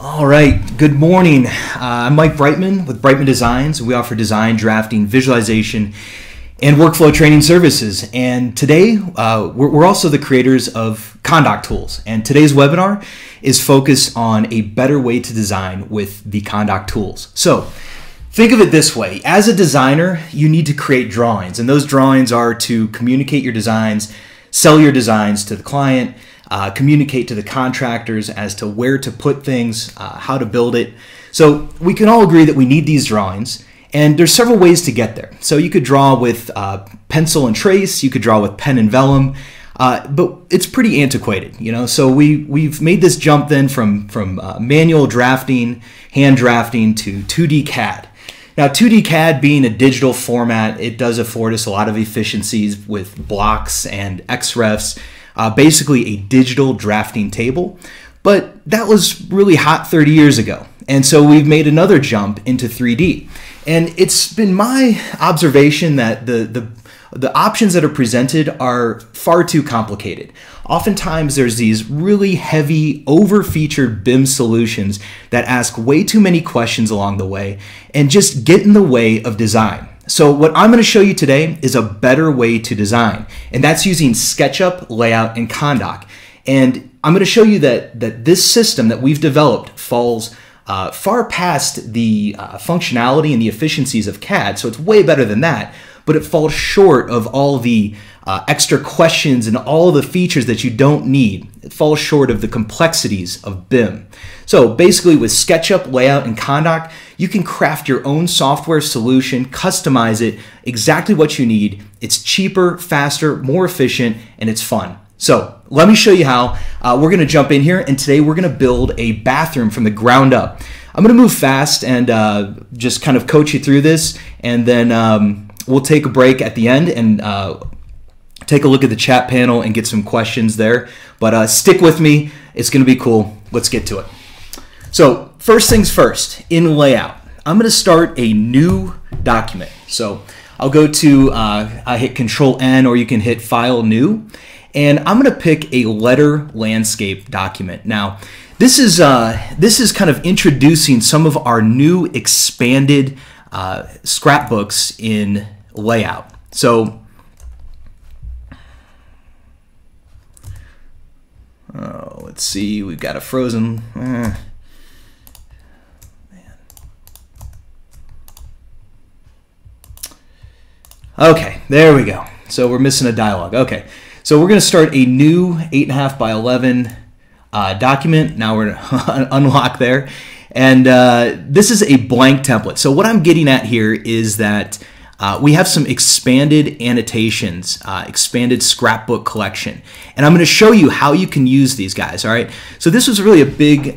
All right, good morning. I'm Mike Brightman with Brightman Designs. We offer design, drafting, visualization, and workflow training services. And today, we're also the creators of Kahndaq tools. And today's webinar is focused on a better way to design with the Kahndaq tools. So think of it this way. As a designer, you need to create drawings. And those drawings are to communicate your designs, sell your designs to the client, communicate to the contractors as to where to put things, how to build it. So we can all agree that we need these drawings, and there's several ways to get there. So you could draw with pencil and trace, you could draw with pen and vellum, but it's pretty antiquated, you know. So we've made this jump then from manual drafting, hand drafting to 2D CAD. Now 2D CAD being a digital format, it does afford us a lot of efficiencies with blocks and XREFs. Basically a digital drafting table, but that was really hot 30 years ago. And so we've made another jump into 3D. And it's been my observation that the options that are presented are far too complicated. Oftentimes there's these really heavy, over-featured BIM solutions that ask way too many questions along the way and just get in the way of design. So what I'm going to show you today is a better way to design, and that's using SketchUp, Layout, and Kahndaq. And I'm going to show you that this system that we've developed falls far past the functionality and the efficiencies of CAD, so it's way better than that, but it falls short of all the extra questions and all the features that you don't need. It falls short of the complexities of BIM. So basically with SketchUp, Layout, and Kahndaq, you can craft your own software solution, customize it exactly what you need. It's cheaper, faster, more efficient, and it's fun. So let me show you how. We're going to jump in here, and today we're going to build a bathroom from the ground up. I'm going to move fast and just kind of coach you through this, and then we'll take a break at the end and take a look at the chat panel and get some questions there. But stick with me. It's going to be cool. Let's get to it. So first things first, in Layout, I'm going to start a new document. So I'll go to, I hit Control-N, or you can hit File, New, and I'm going to pick a letter landscape document. Now, this is kind of introducing some of our new expanded scrapbooks in Layout. So let's see, we've got a frozen man. Okay, there we go. So we're missing a dialog. Okay, so we're going to start a new 8.5 by 11 document. Now we're going to unlock there. And this is a blank template. So what I'm getting at here is that we have some expanded annotations, expanded scrapbook collection. And I'm going to show you how you can use these guys, all right? So this was really a big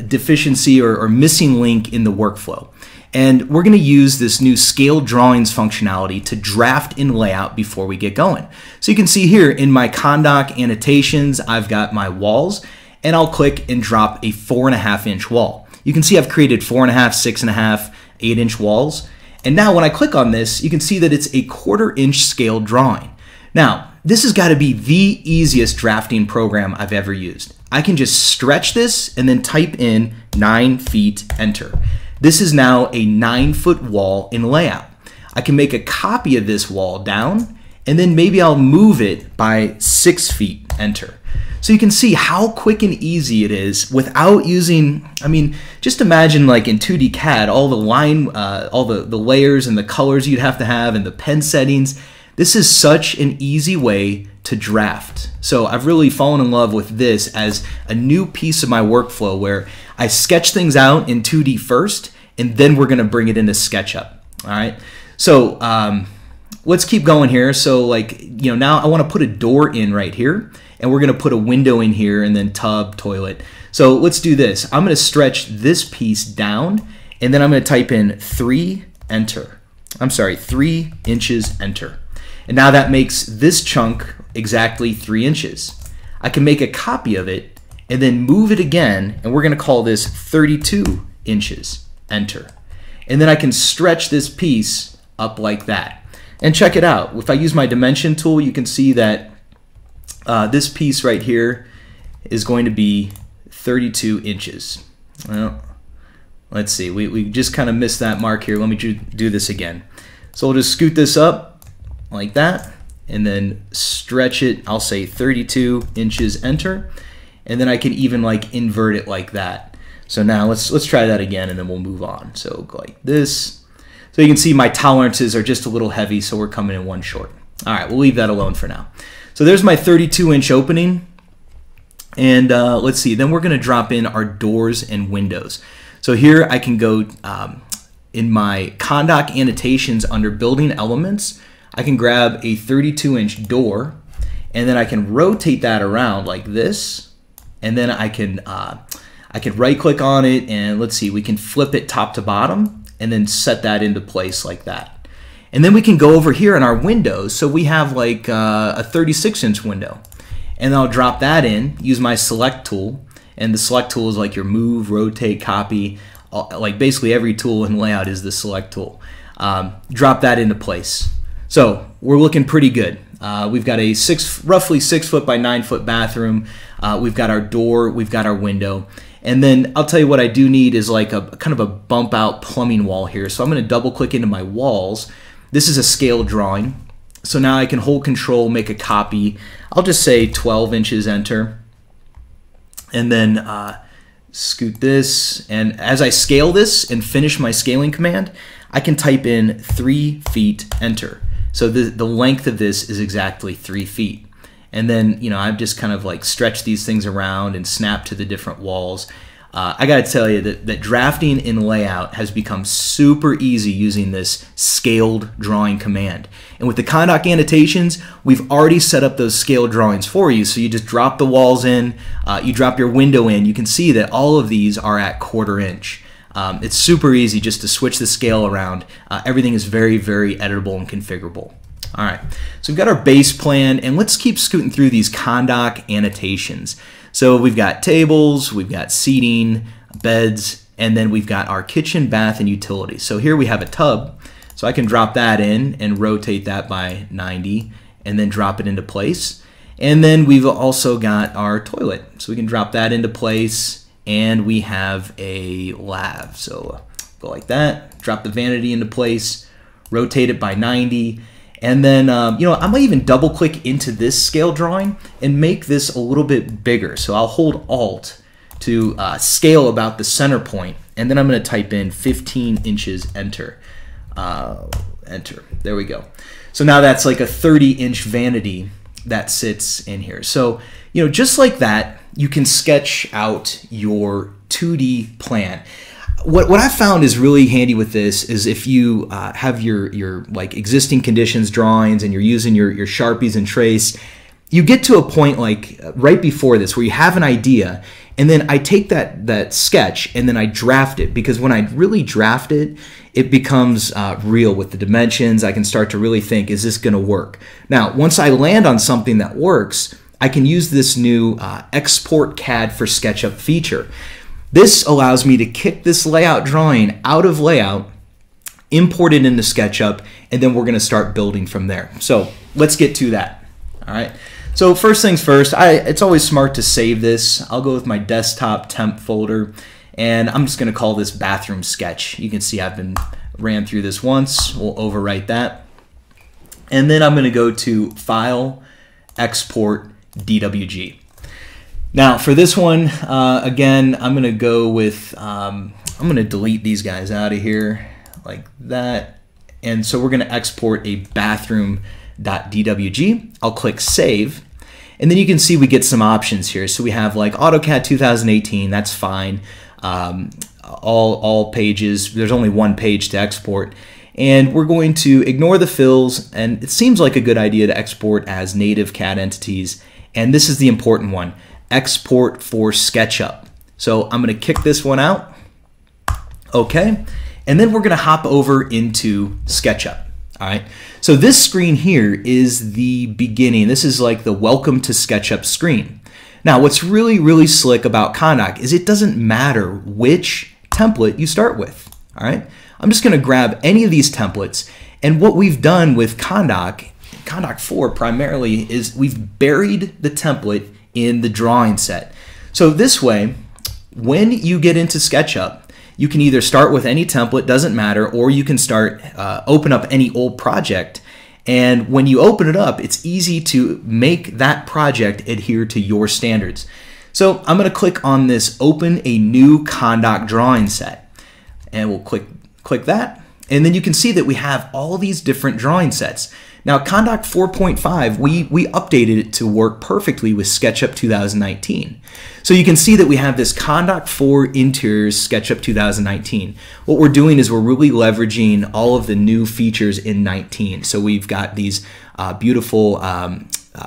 deficiency or missing link in the workflow. And we're going to use this new scale drawings functionality to draft in Layout before we get going. So you can see here in my Kahndaq annotations, I've got my walls, and I'll click and drop a 4.5-inch wall. You can see I've created 4.5, 6.5, 8-inch walls. And now when I click on this, you can see that it's a 1/4-inch scale drawing. Now, this has got to be the easiest drafting program I've ever used. I can just stretch this and then type in 9 feet, enter. This is now a 9-foot wall in Layout. I can make a copy of this wall down, and then maybe I'll move it by 6 feet, enter. So you can see how quick and easy it is without using, I mean, just imagine like in 2D CAD, all the line, all the layers and the colors you'd have to have and the pen settings. This is such an easy way to draft. So I've really fallen in love with this as a new piece of my workflow where I sketch things out in 2D first, and then we're going to bring it into SketchUp. All right. So let's keep going here. So like, you know, now I want to put a door in right here, and we're going to put a window in here, and then tub, toilet. So let's do this. I'm going to stretch this piece down, and then I'm going to type in 3, enter. I'm sorry, 3 inches, enter. And now that makes this chunk exactly 3 inches. I can make a copy of it and then move it again, and we're going to call this 32 inches, enter. And then I can stretch this piece up like that. And check it out. If I use my dimension tool, you can see that this piece right here is going to be 32 inches. Well, let's see. We just kind of missed that mark here. Let me do this again. So we'll just scoot this up like that, and then stretch it. I'll say 32 inches, enter, and then I can even like invert it like that. So now let's try that again, and then we'll move on. So go like this. So you can see my tolerances are just a little heavy, so we're coming in one short. All right, we'll leave that alone for now. So there's my 32-inch opening, and let's see. Then we're going to drop in our doors and windows. So here I can go in my Kahndaq Annotations under Building Elements. I can grab a 32-inch door, and then I can rotate that around like this, and then I can right-click on it, and let's see, we can flip it top to bottom, and then set that into place like that. And then we can go over here in our windows. So we have like a 36-inch window, and I'll drop that in, use my select tool, and the select tool is like your move, rotate, copy, like basically every tool in layout is the select tool. Drop that into place. So we're looking pretty good. We've got a roughly 6 foot by 9 foot bathroom. We've got our door, we've got our window. And then I'll tell you what I do need is like a kind of a bump out plumbing wall here. So I'm going to double click into my walls. This is a scale drawing. So now I can hold control, make a copy. I'll just say 12 inches, enter. And then scoot this. And as I scale this and finish my scaling command, I can type in 3 feet, enter. So the length of this is exactly 3 feet. And then, you know, I've just kind of like stretched these things around and snapped to the different walls. I got to tell you that drafting in layout has become super easy using this scaled drawing command. And with the Kahndaq Annotations, we've already set up those scaled drawings for you. So you just drop the walls in, you drop your window in. You can see that all of these are at 1/4 inch. It's super easy just to switch the scale around. Everything is very, very editable and configurable. All right, so we've got our base plan, and let's keep scooting through these Kahndaq Annotations. So we've got tables, we've got seating, beds, and then we've got our kitchen, bath, and utilities. So here we have a tub, so I can drop that in and rotate that by 90, and then drop it into place. And then we've also got our toilet, so we can drop that into place, and we have a lav. So go like that, drop the vanity into place, rotate it by 90, and then, you know, I might even double click into this scale drawing and make this a little bit bigger. So I'll hold Alt to scale about the center point, and then I'm going to type in 15 inches, enter. Enter. There we go. So now that's like a 30-inch vanity that sits in here. So, you know, just like that, you can sketch out your 2D plan. What I found is really handy with this is if you have your like existing conditions drawings and you're using your Sharpies and trace, you get to a point like right before this where you have an idea, and then I take that sketch and then I draft it, because when I really draft it, it becomes real with the dimensions. I can start to really think, is this going to work? Now, once I land on something that works, I can use this new Export CAD for SketchUp feature. This allows me to kick this layout drawing out of layout, import it into SketchUp, and then we're going to start building from there. So let's get to that. All right. So first things first, it's always smart to save this. I'll go with my desktop temp folder, and I'm just going to call this bathroom sketch. You can see I've been ran through this once. We'll overwrite that. And then I'm going to go to File, Export, DWG. Now for this one, again, I'm going to go with, I'm going to delete these guys out of here like that. And so we're going to export a bathroom.dwg. I'll click Save. And then you can see we get some options here. So we have like AutoCAD 2018, that's fine. All pages, there's only one page to export. And we're going to ignore the fills, and it seems like a good idea to export as native CAD entities. And this is the important one. Export for SketchUp. So I'm going to kick this one out. Okay. And then we're going to hop over into SketchUp. All right. So this screen here is the beginning. This is like the welcome to SketchUp screen. Now, what's really, really slick about Kahndaq is it doesn't matter which template you start with. All right. I'm just going to grab any of these templates. And what we've done with Kahndaq 4 primarily, is we've buried the template in the drawing set. So this way, when you get into SketchUp, you can either start with any template, doesn't matter, or you can start open up any old project. And when you open it up, it's easy to make that project adhere to your standards. So I'm going to click on this Open a New Kahndaq Drawing Set. And we'll click that. And then you can see that we have all these different drawing sets. Now, Kahndaq 4.5, we updated it to work perfectly with SketchUp 2019. So you can see that we have this Kahndaq 4 Interiors SketchUp 2019. What we're doing is we're really leveraging all of the new features in 19. So we've got these beautiful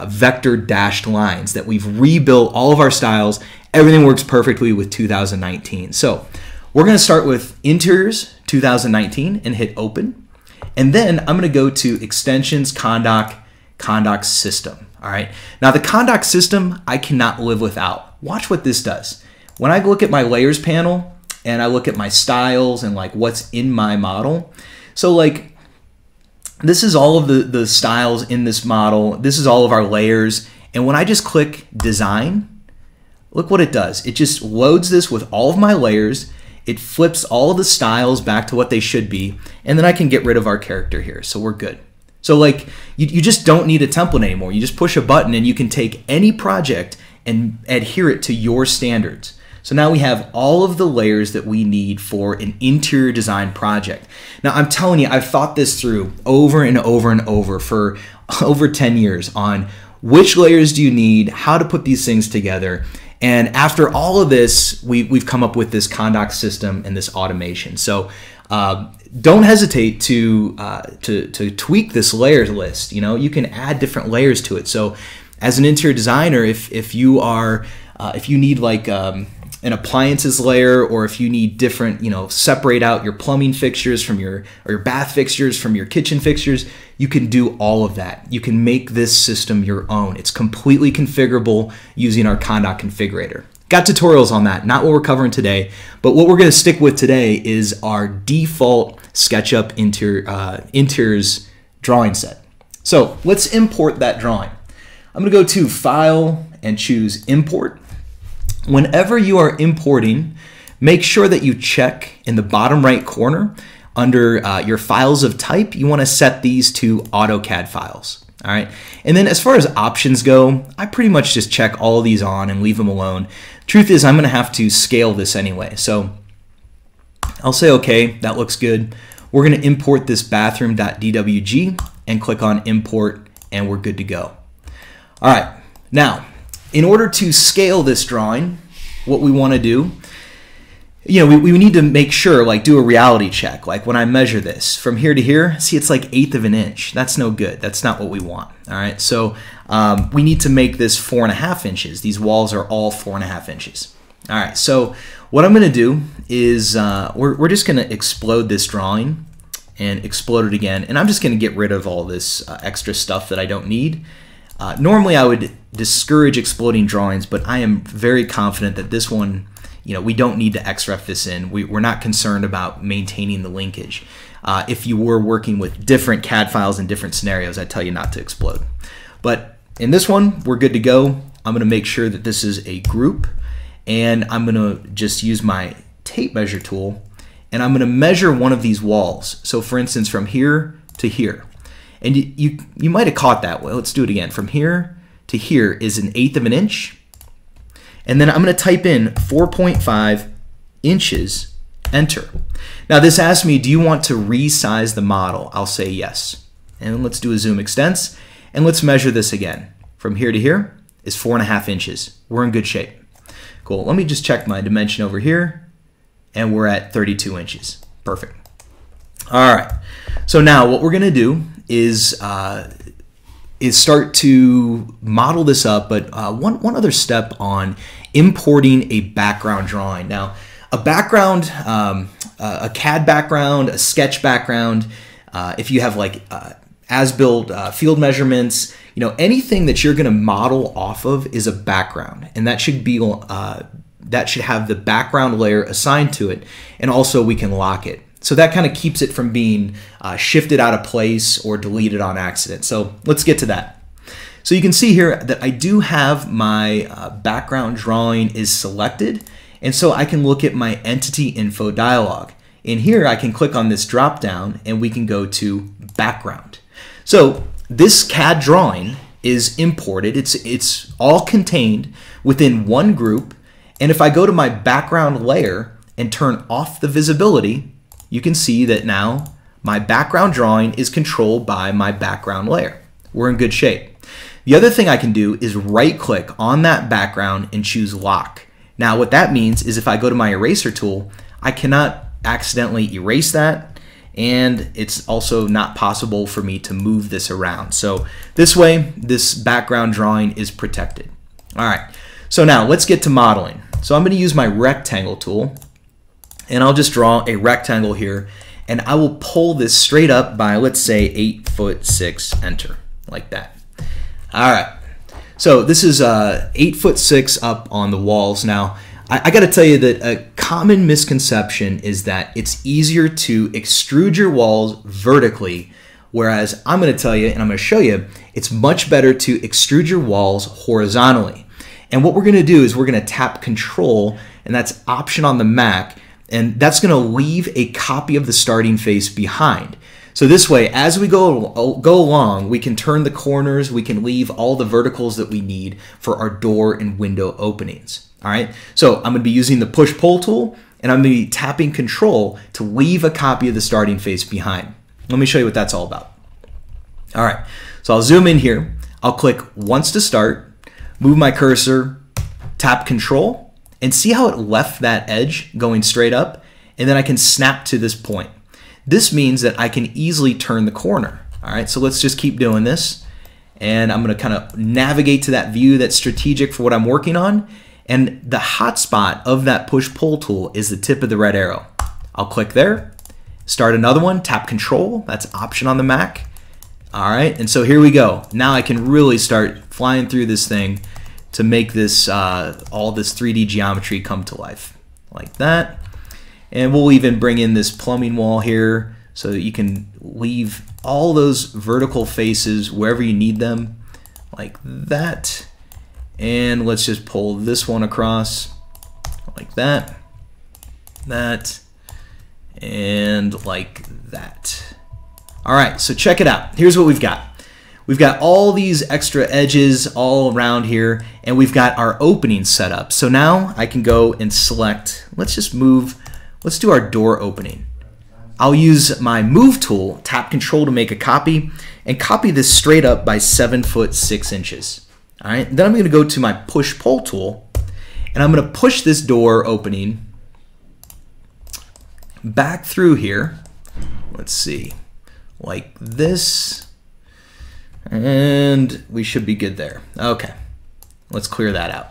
vector dashed lines that we've rebuilt all of our styles. Everything works perfectly with 2019. So we're going to start with Interiors 2019 and hit Open. And then I'm going to go to Extensions, Kahndaq System. All right. Now the Kahndaq System, I cannot live without. Watch what this does. When I look at my Layers panel and I look at my styles and like what's in my model. So like, this is all of the styles in this model. This is all of our layers. And when I just click Design, look what it does. It just loads this with all of my layers. It flips all of the styles back to what they should be. And then I can get rid of our character here. So we're good. So like, you just don't need a template anymore. You just push a button and you can take any project and adhere it to your standards. So now we have all of the layers that we need for an interior design project. Now I'm telling you, I've thought this through over and over and over for over 10 years on which layers do you need, how to put these things together. And after all of this, we've come up with this Kahndaq system and this automation. So don't hesitate to tweak this layers list. You know, you can add different layers to it. So as an interior designer, if you need like an appliances layer, or if you need different, separate out your plumbing fixtures from your bath fixtures from your kitchen fixtures, you can do all of that. You can make this system your own. It's completely configurable using our Kahndaq configurator. Got tutorials on that, not what we're covering today, but what we're going to stick with today is our default SketchUp interiors drawing set. So let's import that drawing. I'm going to go to File and choose Import. Whenever you are importing, make sure that you check in the bottom right corner under your files of type. You want to set these to AutoCAD files. All right. And then as far as options go, I pretty much just check all of these on and leave them alone. Truth is, I'm going to have to scale this anyway. So I'll say, okay, that looks good. We're going to import this bathroom.dwg and click on Import, and we're good to go. All right. Now, in order to scale this drawing, what we want to do, we need to make sure, like do a reality check. Like when I measure this from here to here, see it's like 1/8 of an inch. That's no good. That's not what we want. All right. So we need to make this 4.5 inches. These walls are all 4.5 inches. All right. So what I'm going to do is we're just going to explode this drawing and explode it again. And I'm just going to get rid of all this extra stuff that I don't need. Normally I would discourage exploding drawings, but I am very confident that this one, we don't need to XREF this in. We're not concerned about maintaining the linkage. If you were working with different CAD files in different scenarios, I'd tell you not to explode. But in this one, we're good to go. I'm going to make sure that this is a group, and I'm going to just use my tape measure tool, and I'm going to measure one of these walls. So for instance, from here to here. And you might have caught that. Well, let's do it again. From here to here is 1/8 of an inch. And then I'm going to type in 4.5 inches, enter. Now this asks me, do you want to resize the model? I'll say yes. And let's do a zoom extents. And let's measure this again. From here to here is 4.5 inches. We're in good shape. Cool. Let me just check my dimension over here. And we're at 32 inches. Perfect. All right. So now what we're going to do is start to model this up, but one other step on importing a background drawing. Now, a background, a CAD background, a sketch background, if you have like as-built field measurements, anything that you're going to model off of is a background, and that should be that should have the background layer assigned to it, and also we can lock it. So that kind of keeps it from being shifted out of place or deleted on accident. So let's get to that. So you can see here that I do have my background drawing is selected, And so I can look at my entity info dialog. In here, I can click on this drop down and we can go to background. So this CAD drawing is imported. It's all contained within one group. And if I go to my background layer and turn off the visibility, you can see that now my background drawing is controlled by my background layer. We're in good shape. The other thing I can do is right click on that background and choose lock. Now what that means is if I go to my eraser tool, I cannot accidentally erase that, and it's also not possible for me to move this around. So this way, this background drawing is protected. All right, so now let's get to modeling. So I'm going to use my rectangle tool, and I'll just draw a rectangle here, and I will pull this straight up by, let's say, 8'6", enter, like that. All right, so this is 8'6" up on the walls. Now, I got to tell you that a common misconception is that it's easier to extrude your walls vertically, whereas I'm going to tell you, and I'm going to show you, it's much better to extrude your walls horizontally. And what we're going to do is we're going to tap Control, and that's Option on the Mac, and that's going to leave a copy of the starting face behind. So this way, as we go along, we can turn the corners, we can leave all the verticals that we need for our door and window openings. All right, so I'm going to be using the push-pull tool, and I'm going to be tapping Control to leave a copy of the starting face behind. Let me show you what that's all about. All right, so I'll zoom in here. I'll click once to start, move my cursor, tap Control, and see how it left that edge going straight up, and then I can snap to this point. This means that I can easily turn the corner. All right, so let's just keep doing this, and I'm going to kind of navigate to that view that's strategic for what I'm working on. And the hotspot of that push-pull tool is the tip of the red arrow. I'll click there, start another one, tap Control, that's Option on the Mac. All right, and so here we go. Now I can really start flying through this thing to make this all this 3D geometry come to life, like that. And we'll even bring in this plumbing wall here so that you can leave all those vertical faces wherever you need them, like that. And let's just pull this one across like that, and like that. All right, so check it out. Here's what we've got. We've got all these extra edges all around here, and we've got our opening set up. So now I can go and select, let's just move, let's do our door opening. I'll use my Move tool, tap Control to make a copy, and copy this straight up by 7'6". All right, then I'm going to go to my push-pull tool, and I'm going to push this door opening back through here. Let's see, like this, and we should be good there. Okay, let's clear that out.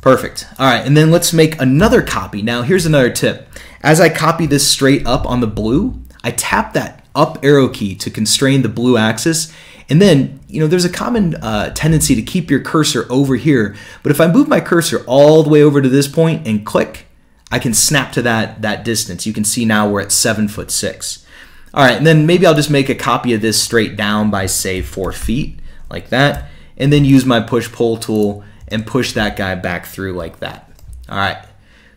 Perfect. All right, and then let's make another copy. Now, here's another tip. As I copy this straight up on the blue, I tap that up arrow key to constrain the blue axis. And then, you know, there's a common tendency to keep your cursor over here. But if I move my cursor all the way over to this point and click, I can snap to that distance. You can see now we're at 7'6". All right, and then maybe I'll just make a copy of this straight down by, say, 4 feet, like that. And then use my push-pull tool and push that guy back through like that. All right,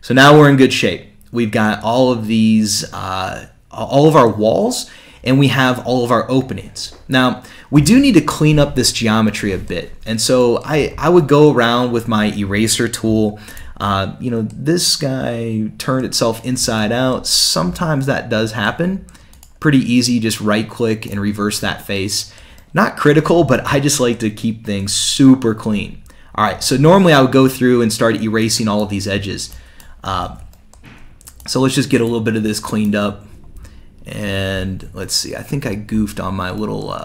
so now we're in good shape. We've got all of these, all of our walls, and we have all of our openings. Now, we do need to clean up this geometry a bit. And so I would go around with my eraser tool. You know, this guy turned itself inside out. Sometimes that does happen. Pretty easy, just right click and reverse that face. Not critical, but I just like to keep things super clean. All right, so normally I would go through and start erasing all of these edges. So let's just get a little bit of this cleaned up. And let's see, I think I goofed on my little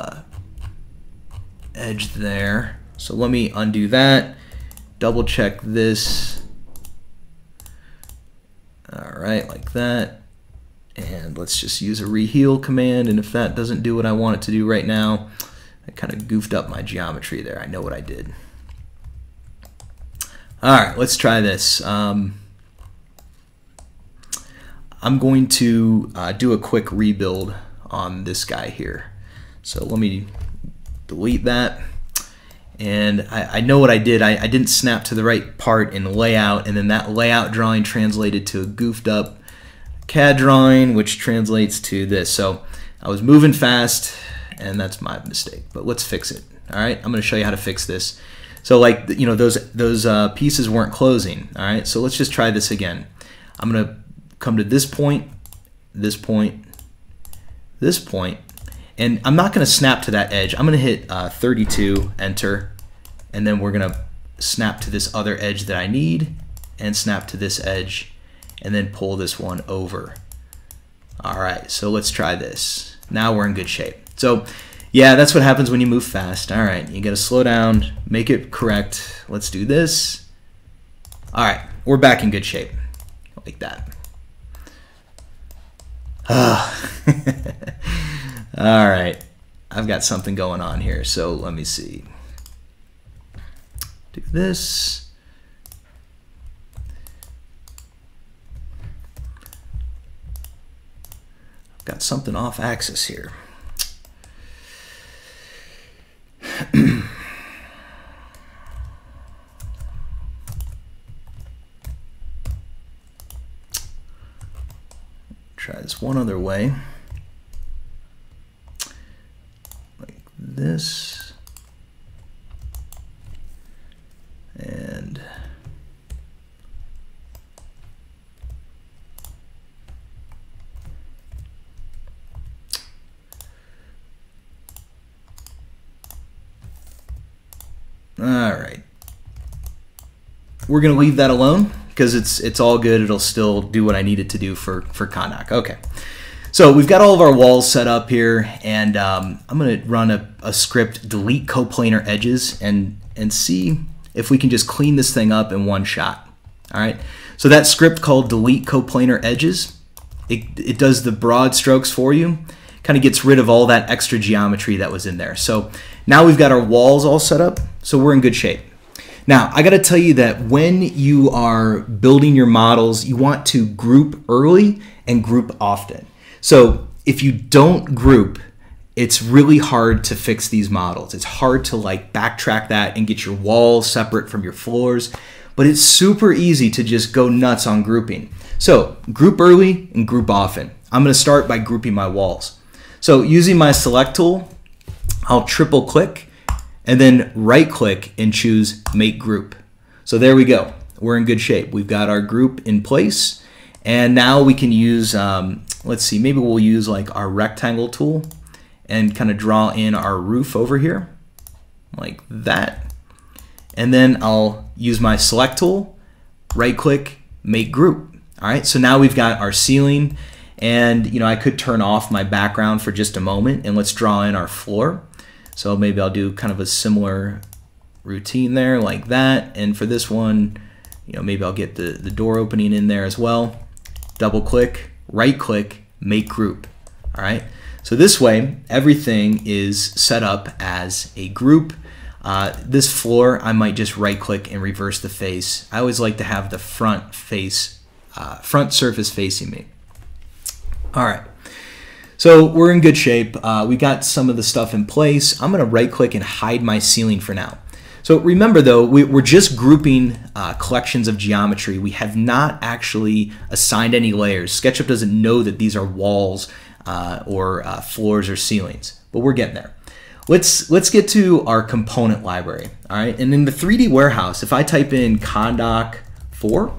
edge there. So let me undo that, double check this. All right, like that. And let's just use a reheal command, and if that doesn't do what I want it to do right now, I kind of goofed up my geometry there. I know what I did. All right, let's try this. I'm going to do a quick rebuild on this guy here. So let me delete that. And I know what I did. I didn't snap to the right part in layout, and then that layout drawing translated to a goofed up CAD drawing, which translates to this. So I was moving fast, and that's my mistake. But let's fix it. All right, I'm going to show you how to fix this. So like, you know, those pieces weren't closing. All right, so let's just try this again. I'm going to come to this point, this point, this point, and I'm not going to snap to that edge. I'm going to hit 32, enter, and then we're going to snap to this other edge that I need, and snap to this edge, and then pull this one over. All right, so let's try this. Now we're in good shape. So yeah, that's what happens when you move fast. All right, you got to slow down, make it correct. Let's do this. All right, we're back in good shape, like that. All right, I've got something going on here, so let me see. Do this. I've got something off axis here. Try this one other way. Like this. And all right. We're going to leave that alone because it's all good. It'll still do what I need it to do for Kahndaq. Okay. So we've got all of our walls set up here, and I'm going to run a script, delete coplanar edges, and see if we can just clean this thing up in one shot. All right. So that script called delete coplanar edges, it does the broad strokes for you, kind of gets rid of all that extra geometry that was in there. So now we've got our walls all set up, so we're in good shape. Now, I got to tell you that when you are building your models, you want to group early and group often. So if you don't group, it's really hard to fix these models. It's hard to like backtrack that and get your walls separate from your floors, but it's super easy to just go nuts on grouping. So group early and group often. I'm going to start by grouping my walls. So using my select tool, I'll triple click and then right click and choose make group. So there we go. We're in good shape. We've got our group in place, and now we can use, let's see, maybe we'll use like our rectangle tool and kind of draw in our roof over here like that. And then I'll use my select tool, right click, make group. All right, so now we've got our ceiling, and you know, I could turn off my background for just a moment and let's draw in our floor. So maybe I'll do kind of a similar routine there like that. And for this one, you know, maybe I'll get the door opening in there as well. Double click, right click, make group. All right. So this way, everything is set up as a group. This floor, I might just right click and reverse the face. I always like to have the front face, front surface facing me. All right. So we're in good shape. We got some of the stuff in place. I'm going to right click and hide my ceiling for now. So remember though, we're just grouping collections of geometry. We have not actually assigned any layers. SketchUp doesn't know that these are walls or floors or ceilings, but we're getting there. Let's get to our component library. All right, and in the 3D warehouse, if I type in Kahndaq 4,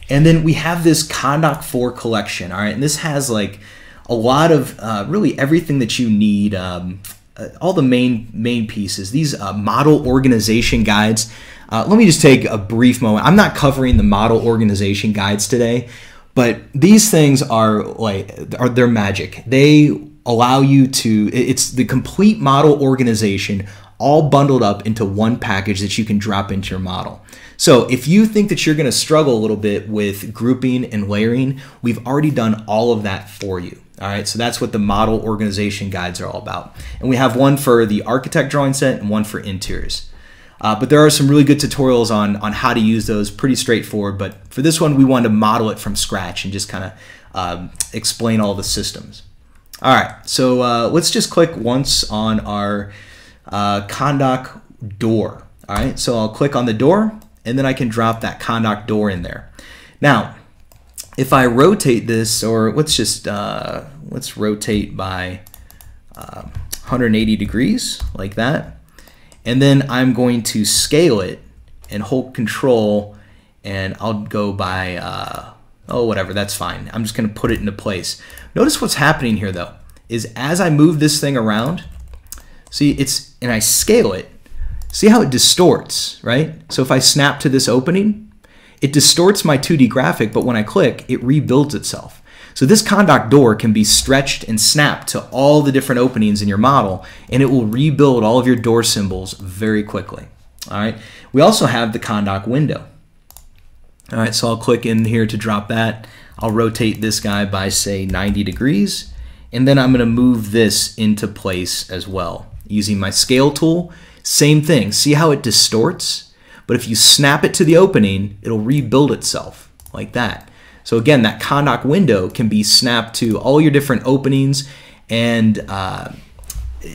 and then we have this Kahndaq 4 collection, all right? And this has like a lot of really everything that you need, all the main pieces. These model organization guides. Let me just take a brief moment. I'm not covering the model organization guides today, but these things they're magic. They allow you to, it's the complete model organization all bundled up into one package that you can drop into your model. So if you think that you're going to struggle a little bit with grouping and layering, we've already done all of that for you. All right, so that's what the model organization guides are all about. And we have one for the architect drawing set and one for interiors. But there are some really good tutorials on how to use those, pretty straightforward. But for this one, we wanted to model it from scratch and just kind of explain all the systems. All right, so let's just click once on our Kahndaq door. All right, so I'll click on the door, and then I can drop that Kahndaq door in there. Now, if I rotate this, or let's rotate by 180 degrees like that, and then I'm going to scale it and hold Control, and I'll go by oh, whatever, that's fine. I'm just going to put it into place. Notice what's happening here though is as I move this thing around, see, and I scale it, see how it distorts, right? So if I snap to this opening, it distorts my 2D graphic, but when I click, it rebuilds itself. So this Kahndaq door can be stretched and snapped to all the different openings in your model, and it will rebuild all of your door symbols very quickly. All right. We also have the Kahndaq window. All right, so I'll click in here to drop that. I'll rotate this guy by, say, 90 degrees, and then I'm going to move this into place as well. Using my scale tool, same thing. See how it distorts? But if you snap it to the opening, it'll rebuild itself like that. So again, that Kahndaq window can be snapped to all your different openings and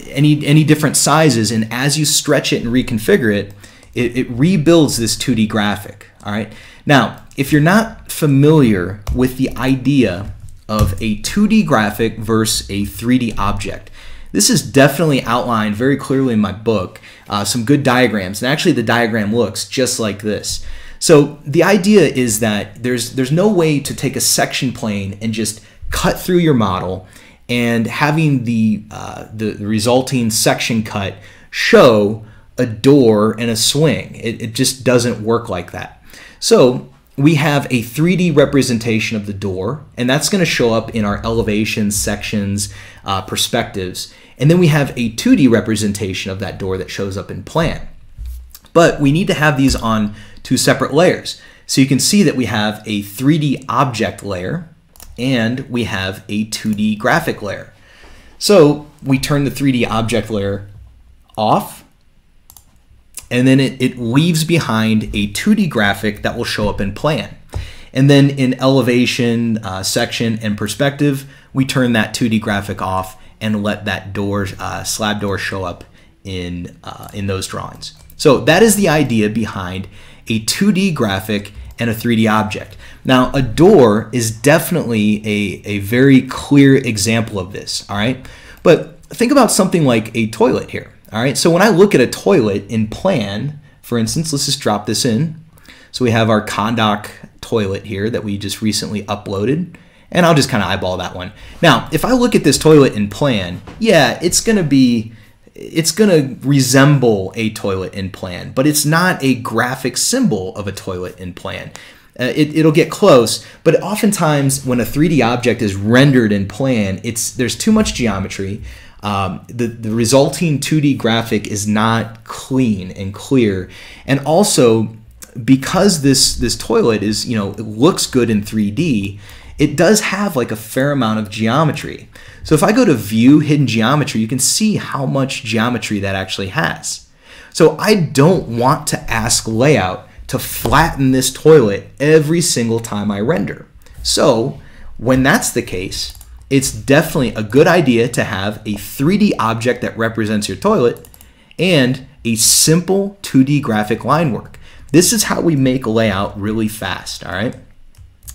any different sizes, and as you stretch it and reconfigure it, it rebuilds this 2D graphic. All right. Now, if you're not familiar with the idea of a 2D graphic versus a 3D object, this is definitely outlined very clearly in my book, some good diagrams, and actually the diagram looks just like this. So the idea is that there's no way to take a section plane and just cut through your model and having the resulting section cut show a door and a swing. It just doesn't work like that. So we have a 3D representation of the door, and that's going to show up in our elevations, sections, perspectives. And then we have a 2D representation of that door that shows up in plan. But we need to have these on two separate layers. So you can see that we have a 3D object layer and we have a 2D graphic layer. So we turn the 3D object layer off, and then it leaves behind a 2D graphic that will show up in plan. And then in elevation, section, and perspective, we turn that 2D graphic off and let that door, slab door show up in those drawings. So that is the idea behind a 2D graphic and a 3D object. Now, a door is definitely a very clear example of this, all right? But think about something like a toilet here. All right, so when I look at a toilet in plan, for instance, let's just drop this in. So we have our Kahndaq toilet here that we just recently uploaded, and I'll just kind of eyeball that one. Now, if I look at this toilet in plan, yeah, it's gonna resemble a toilet in plan, but it's not a graphic symbol of a toilet in plan. It'll get close, but oftentimes when a 3D object is rendered in plan, there's too much geometry. The resulting 2D graphic is not clean and clear, and also because this toilet is, it looks good in 3D, it does have like a fair amount of geometry. So if I go to View, Hidden Geometry, you can see how much geometry that actually has. So I don't want to ask Layout to flatten this toilet every single time I render. So when that's the case, it's definitely a good idea to have a 3D object that represents your toilet and a simple 2D graphic line work. This is how we make layout really fast, all right?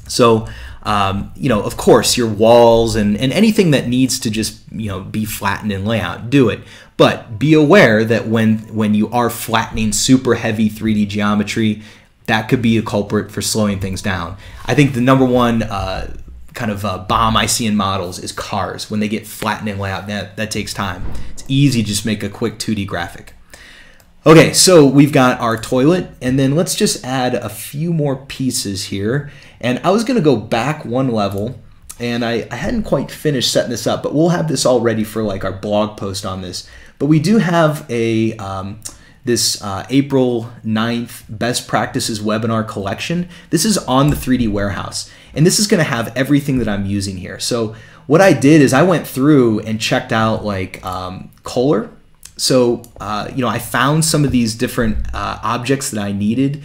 So, of course, your walls and anything that needs to just, be flattened in layout, do it. But be aware that when you are flattening super heavy 3D geometry, that could be a culprit for slowing things down. I think the number one kind of bomb I see in models is cars. When they get flattened in layout, that takes time. It's easy to just make a quick 2D graphic. Okay, so we've got our toilet, and then let's just add a few more pieces here. And I was gonna go back one level, and I hadn't quite finished setting this up, but we'll have this all ready for like our blog post on this. But we do have a this April 9th Best Practices webinar collection. This is on the 3D Warehouse, and this is gonna have everything that I'm using here. So what I did is I went through and checked out like Kohler. So, I found some of these different objects that I needed.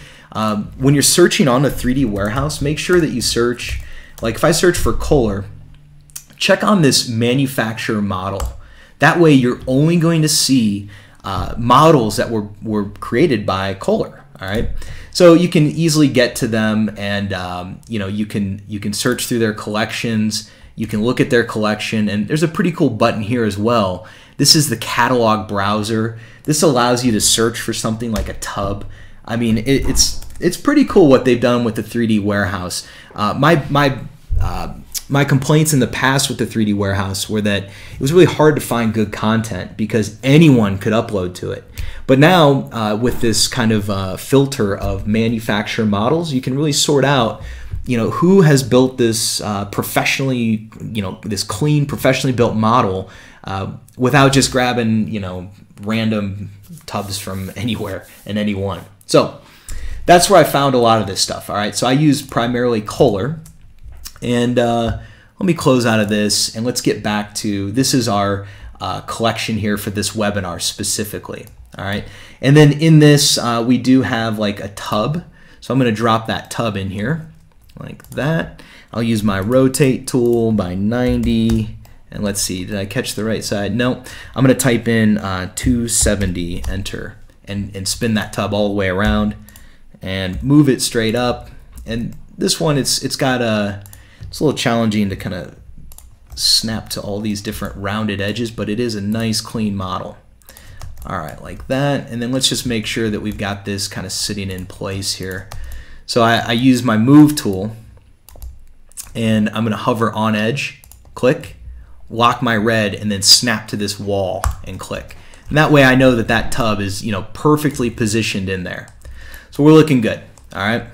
When you're searching on a 3D Warehouse, make sure that you search, like if I search for Kohler, check on this manufacturer model. That way you're only going to see models that were created by Kohler. All right, so you can easily get to them, and you know, you can search through their collections. You can look at their collection, and there's a pretty cool button here as well. This is the catalog browser. This allows you to search for something like a tub. I mean, it's pretty cool what they've done with the 3D warehouse. My complaints in the past with the 3D warehouse were that it was really hard to find good content because anyone could upload to it. But now with this kind of filter of manufacturer models, you can really sort out, you know, who has built this professionally, you know, this clean, professionally built model without just grabbing, you know, random tubs from anywhere and anyone. So that's where I found a lot of this stuff. All right, so I use primarily Kohler. And let me close out of this, and let's get back to, this is our collection here for this webinar specifically. All right, and then in this we do have like a tub, so I'm going to drop that tub in here like that. I'll use my rotate tool by 90, and let's see, did I catch the right side? No, I'm going to type in 270, enter, and spin that tub all the way around and move it straight up. And this one, it's got a, it's a little challenging to kind of snap to all these different rounded edges, but it is a nice clean model. All right, like that. And then let's just make sure that we've got this kind of sitting in place here. So I use my move tool, and I'm going to hover on edge, click, lock my red, and then snap to this wall and click. And that way I know that that tub is, you know, perfectly positioned in there. So we're looking good. All right.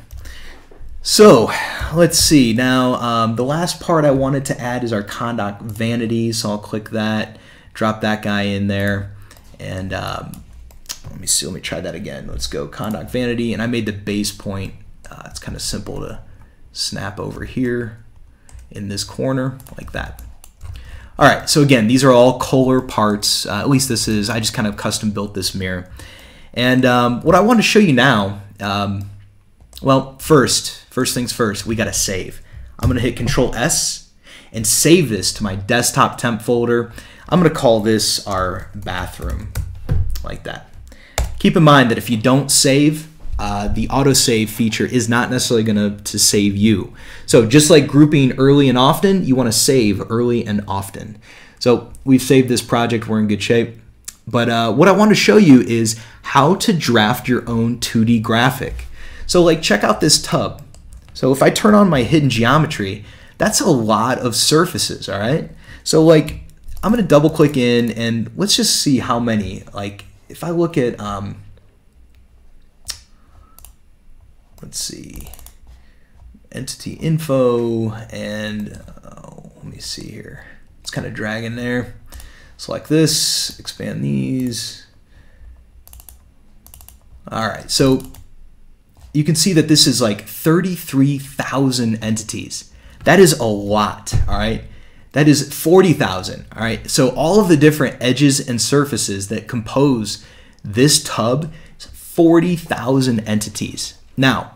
So let's see now, the last part I wanted to add is our Kahndaq vanity, so I'll click that, drop that guy in there, and let me see, let me try that again. Let's go Kahndaq vanity, and I made the base point. It's kind of simple to snap over here in this corner like that. All right, so again, these are all Kohler parts, at least this is, I just kind of custom built this mirror. And what I want to show you now, well, first things first, we got to save. I'm going to hit Control S and save this to my desktop temp folder. I'm going to call this our bathroom, like that. Keep in mind that if you don't save, the autosave feature is not necessarily going to save you. So just like grouping early and often, you want to save early and often. So we've saved this project, we're in good shape. But what I want to show you is how to draft your own 2D graphic. So like, check out this tub. So if I turn on my hidden geometry, that's a lot of surfaces, all right? So like, I'm gonna double click in, and let's just see how many. Like if I look at, let's see, entity info, and let me see here. It's kind of dragging there. Select this, expand these. All right, so you can see that this is like 33,000 entities. That is a lot, all right? That is 40,000, all right? So all of the different edges and surfaces that compose this tub is 40,000 entities. Now,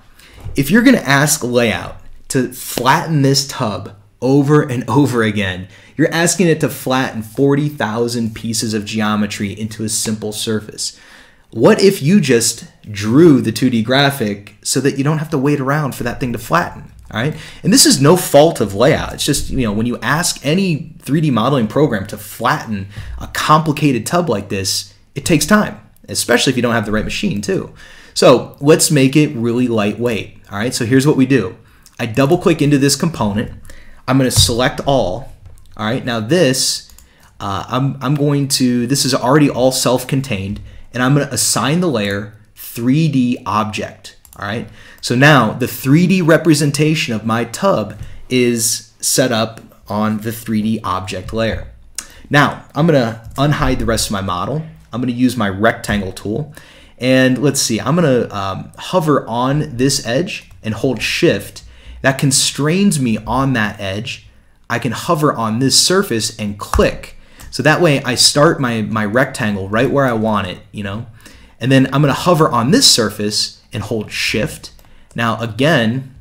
if you're gonna ask Layout to flatten this tub over and over again, you're asking it to flatten 40,000 pieces of geometry into a simple surface. What if you just drew the 2D graphic so that you don't have to wait around for that thing to flatten, all right? And this is no fault of Layout. It's just, you know, when you ask any 3D modeling program to flatten a complicated tub like this, it takes time, especially if you don't have the right machine too. So let's make it really lightweight, all right? So here's what we do. I double click into this component. I'm gonna select all right? Now this, I'm going to, this is already all self-contained, and I'm going to assign the layer 3D object, all right? So now the 3D representation of my tub is set up on the 3D object layer. Now I'm going to unhide the rest of my model. I'm going to use my rectangle tool, and let's see, I'm going to hover on this edge and hold shift. That constrains me on that edge. I can hover on this surface and click. So that way I start my rectangle right where I want it, you know? And then I'm gonna hover on this surface and hold shift. Now again,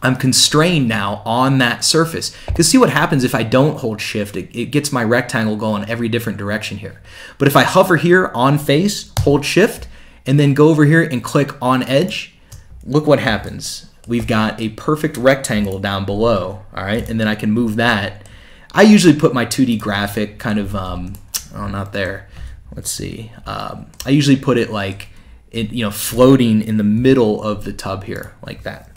I'm constrained now on that surface. Because see what happens if I don't hold shift, it gets my rectangle going every different direction here. But if I hover here on face, hold shift, and then go over here and click on edge, look what happens. We've got a perfect rectangle down below, all right? And then I can move that. I usually put my 2D graphic kind of, oh, not there. Let's see. I usually put it like, floating in the middle of the tub here, like that.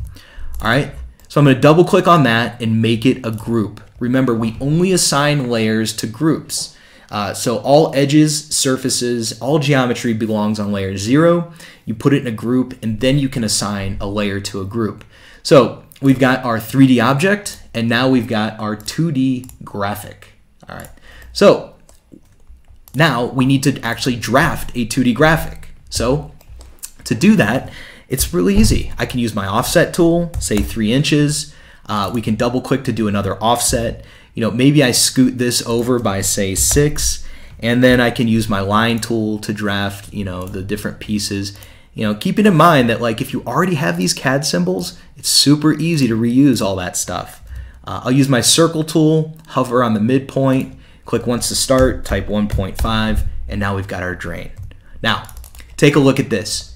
All right, so I'm going to double click on that and make it a group. Remember, we only assign layers to groups. So all edges, surfaces, all geometry belongs on layer 0. You put it in a group, and then you can assign a layer to a group. So we've got our 3D object, and now we've got our 2D graphic. All right, so now we need to actually draft a 2D graphic. So to do that, it's really easy. I can use my offset tool, say 3 inches. We can double click to do another offset. Maybe I scoot this over by say 6, and then I can use my line tool to draft, the different pieces. Keeping in mind that like if you already have these CAD symbols, it's super easy to reuse all that stuff. I'll use my circle tool, hover on the midpoint, click once to start, type 1.5, and now we've got our drain. Now, take a look at this.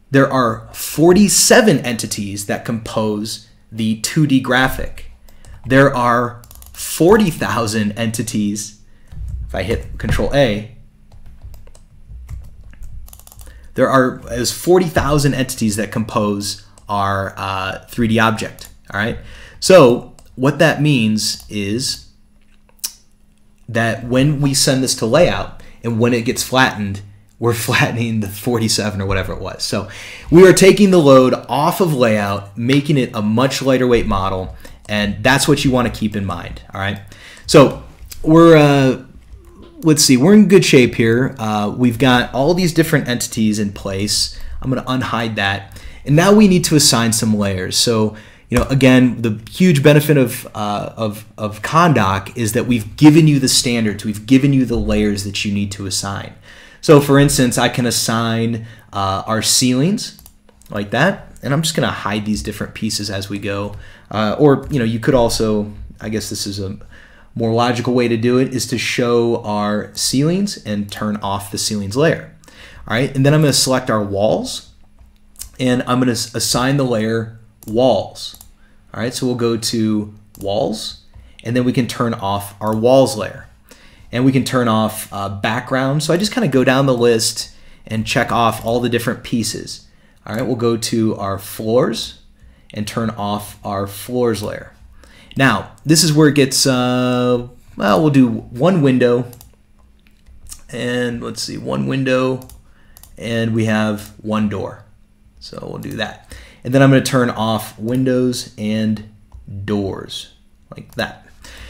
There are 47 entities that compose the 2D graphic. There are 40,000 entities. If I hit Control A, there's 40,000 entities that compose our 3D object. All right. So what that means is that when we send this to layout and when it gets flattened, we're flattening the 47 or whatever it was. So we are taking the load off of layout, making it a much lighter weight model, and that's what you want to keep in mind. All right. So let's see, we're in good shape here. We've got all these different entities in place. I'm going to unhide that, and now we need to assign some layers. So again, the huge benefit of Kahndaq is that we've given you the standards, we've given you the layers that you need to assign. So for instance, I can assign our ceilings like that, and I'm just going to hide these different pieces as we go. Or you could also, I guess this is a more logical way to do it, is to show our ceilings and turn off the ceilings layer. All right, and then I'm going to select our walls, and I'm going to assign the layer walls. All right, so we'll go to walls, and then we can turn off our walls layer. And we can turn off background. So I just kind of go down the list and check off all the different pieces. All right, we'll go to our floors and turn off our floors layer. Now, this is where it gets, well, we'll do one window. And let's see, one window, and we have one door. So we'll do that. And then I'm going to turn off windows and doors like that.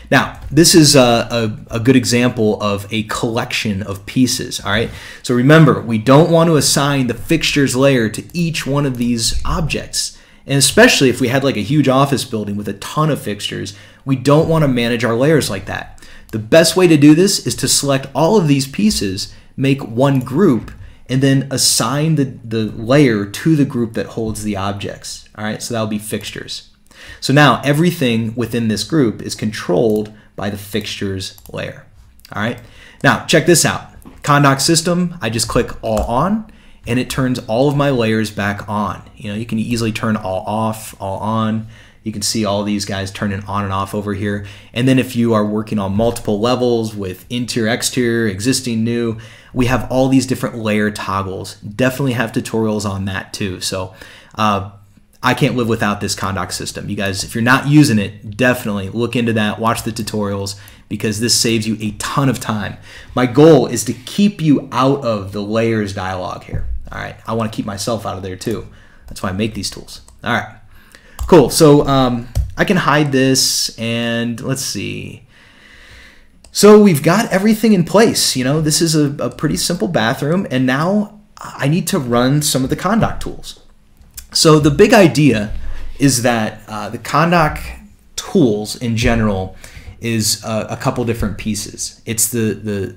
Now, this is a good example of a collection of pieces, all right? So remember, we don't want to assign the fixtures layer to each one of these objects. And especially if we had like a huge office building with a ton of fixtures, we don't want to manage our layers like that. The best way to do this is to select all of these pieces, make one group, and then assign the layer to the group that holds the objects, all right? So that'll be fixtures. So now everything within this group is controlled by the fixtures layer. All right. Now check this out. Kahndaq system, I just click all on, and it turns all of my layers back on. You can easily turn all off, all on. You can see all these guys turning on and off over here. And then if you are working on multiple levels with interior, exterior, existing, new, we have all these different layer toggles. Definitely have tutorials on that too. So I can't live without this Kahndaq system. You guys, if you're not using it, definitely look into that, watch the tutorials, because this saves you a ton of time. My goal is to keep you out of the layers dialog here. All right, I want to keep myself out of there too. That's why I make these tools. All right, cool. So I can hide this, and let's see. So we've got everything in place. This is a pretty simple bathroom, and now I need to run some of the Kahndaq tools. So the big idea is that the Kahndaq tools in general is a couple different pieces. It's the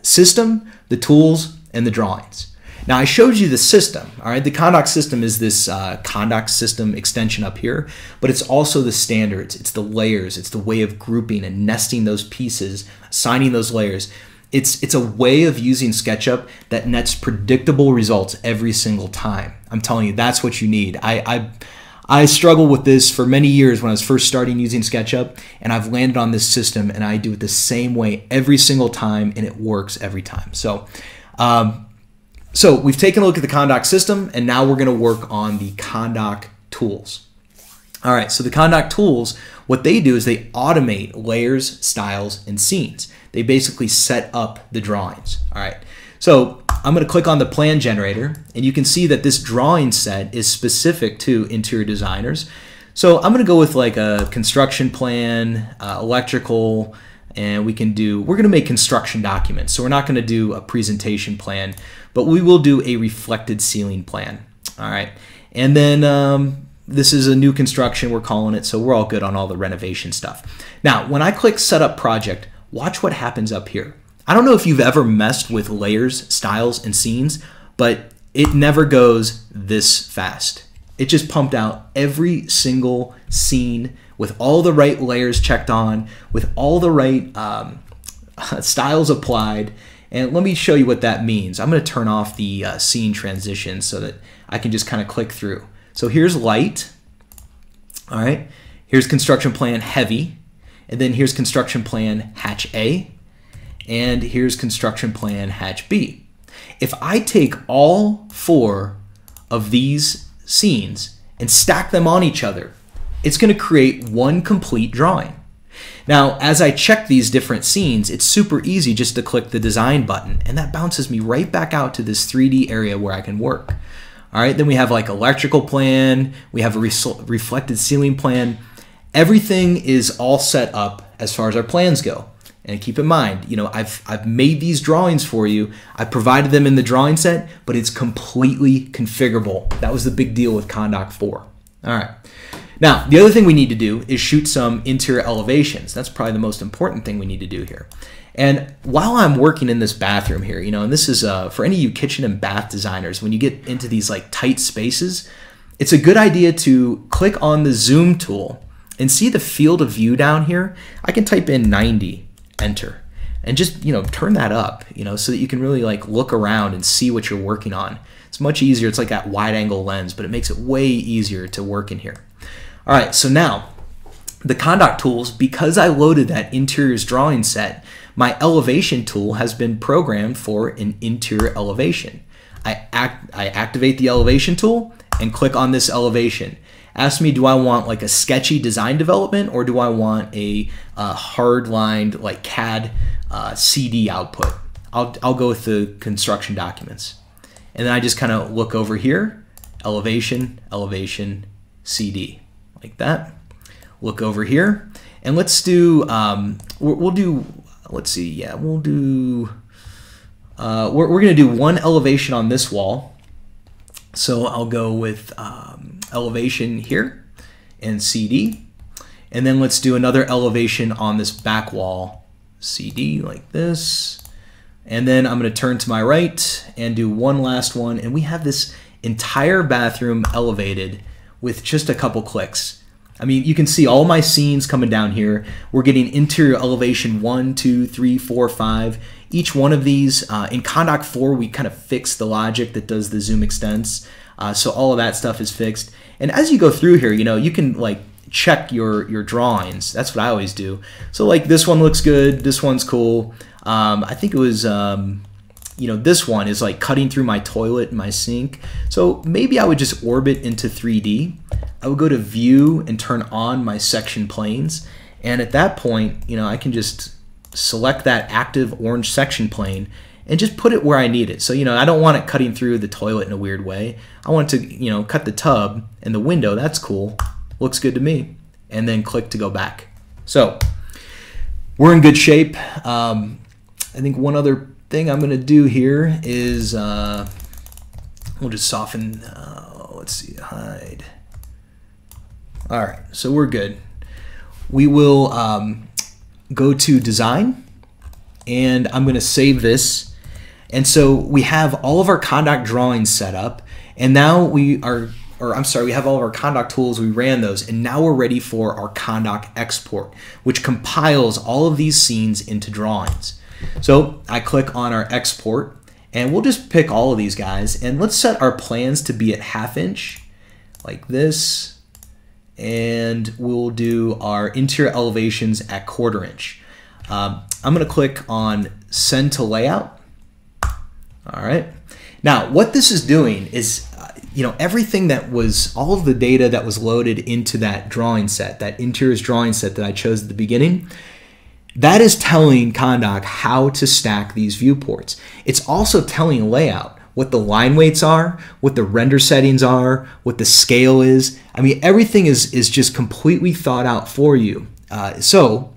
system, the tools, and the drawings. Now I showed you the system, all right? The Kahndaq system is this Kahndaq system extension up here, but it's also the standards, it's the layers, it's the way of grouping and nesting those pieces, assigning those layers. It's a way of using SketchUp that nets predictable results every single time. I'm telling you, that's what you need. I struggled with this for many years when I was first starting using SketchUp, and I've landed on this system, and I do it the same way every single time, and it works every time. So we've taken a look at the Kahndaq system, and now we're going to work on the Kahndaq tools. All right, so the Kahndaq tools, what they do is they automate layers, styles, and scenes. They basically set up the drawings. All right, so I'm going to click on the plan generator, and you can see that this drawing set is specific to interior designers. So I'm going to go with like a construction plan, electrical, and we're going to make construction documents. So we're not going to do a presentation plan, but we will do a reflected ceiling plan. All right, and then this is a new construction, we're calling it, so we're all good on all the renovation stuff. Now, when I click Setup Project, watch what happens up here. I don't know if you've ever messed with layers, styles, and scenes, but it never goes this fast. It just pumped out every single scene with all the right layers checked on, with all the right styles applied. And let me show you what that means. I'm going to turn off the scene transition so that I can just kind of click through. So here's light, all right? Here's construction plan heavy, and then here's construction plan hatch A, and here's construction plan hatch B. If I take all 4 of these scenes and stack them on each other, it's going to create one complete drawing. Now, as I check these different scenes, it's super easy just to click the design button, and that bounces me right back out to this 3D area where I can work. All right, then we have like electrical plan, we have a reflected ceiling plan. Everything is all set up as far as our plans go. And keep in mind, you know, I've made these drawings for you. I provided them in the drawing set, but it's completely configurable. That was the big deal with Kahndaq 4. All right. Now, the other thing we need to do is shoot some interior elevations. That's probably the most important thing we need to do here. And while I'm working in this bathroom here, you know, and this is for any of you kitchen and bath designers, when you get into these like tight spaces, it's a good idea to click on the zoom tool and see the field of view down here. I can type in 90, enter, and just, you know, turn that up, you know, so that you can really like look around and see what you're working on. It's much easier. It's like that wide angle lens, but it makes it way easier to work in here. All right, so now the Kahndaq tools, because I loaded that interiors drawing set, my elevation tool has been programmed for an interior elevation. I activate the elevation tool and click on this elevation. Ask me, do I want like a sketchy design development, or do I want a hard-lined like CAD CD output? I'll go with the construction documents. And then I just kind of look over here, elevation, elevation, CD, like that. Look over here, and let's do, let's see, yeah, we'll do, we're going to do one elevation on this wall. So I'll go with elevation here and CD. And then let's do another elevation on this back wall, CD, like this. And then I'm going to turn to my right and do one last one. And we have this entire bathroom elevated with just a couple clicks. I mean, you can see all my scenes coming down here. We're getting interior elevation 1, 2, 3, 4, 5. Each one of these, in Kahndaq 4, we kind of fixed the logic that does the zoom extents. So all of that stuff is fixed. And as you go through here, you know, you can like check your drawings. That's what I always do. So like this one looks good. This one's cool. I think it was, you know, this one is like cutting through my toilet and my sink. So maybe I would just orbit into 3D. I would go to view and turn on my section planes. And at that point, you know, I can just select that active orange section plane and just put it where I need it. So, you know, I don't want it cutting through the toilet in a weird way. I want it to, you know, cut the tub and the window. That's cool. Looks good to me. And then click to go back. So we're in good shape. I think one other thing I'm going to do here is we'll just soften, let's see, hide. All right, so we're good. We will go to design, and I'm going to save this. And so we have all of our Kahndaq drawings set up, and now we have all of our Kahndaq tools, we ran those, and now we're ready for our Kanak Export, which compiles all of these scenes into drawings. So I click on our export, and we'll just pick all of these guys, and let's set our plans to be at 1/2 inch, like this, and we'll do our interior elevations at 1/4 inch. I'm going to click on Send to Layout. All right. Now, what this is doing is, everything that was, all of the data that was loaded into that drawing set, that interiors drawing set that I chose at the beginning, that is telling Kahndaq how to stack these viewports. It's also telling layout, what the line weights are, what the render settings are, what the scale is. I mean, everything is just completely thought out for you. So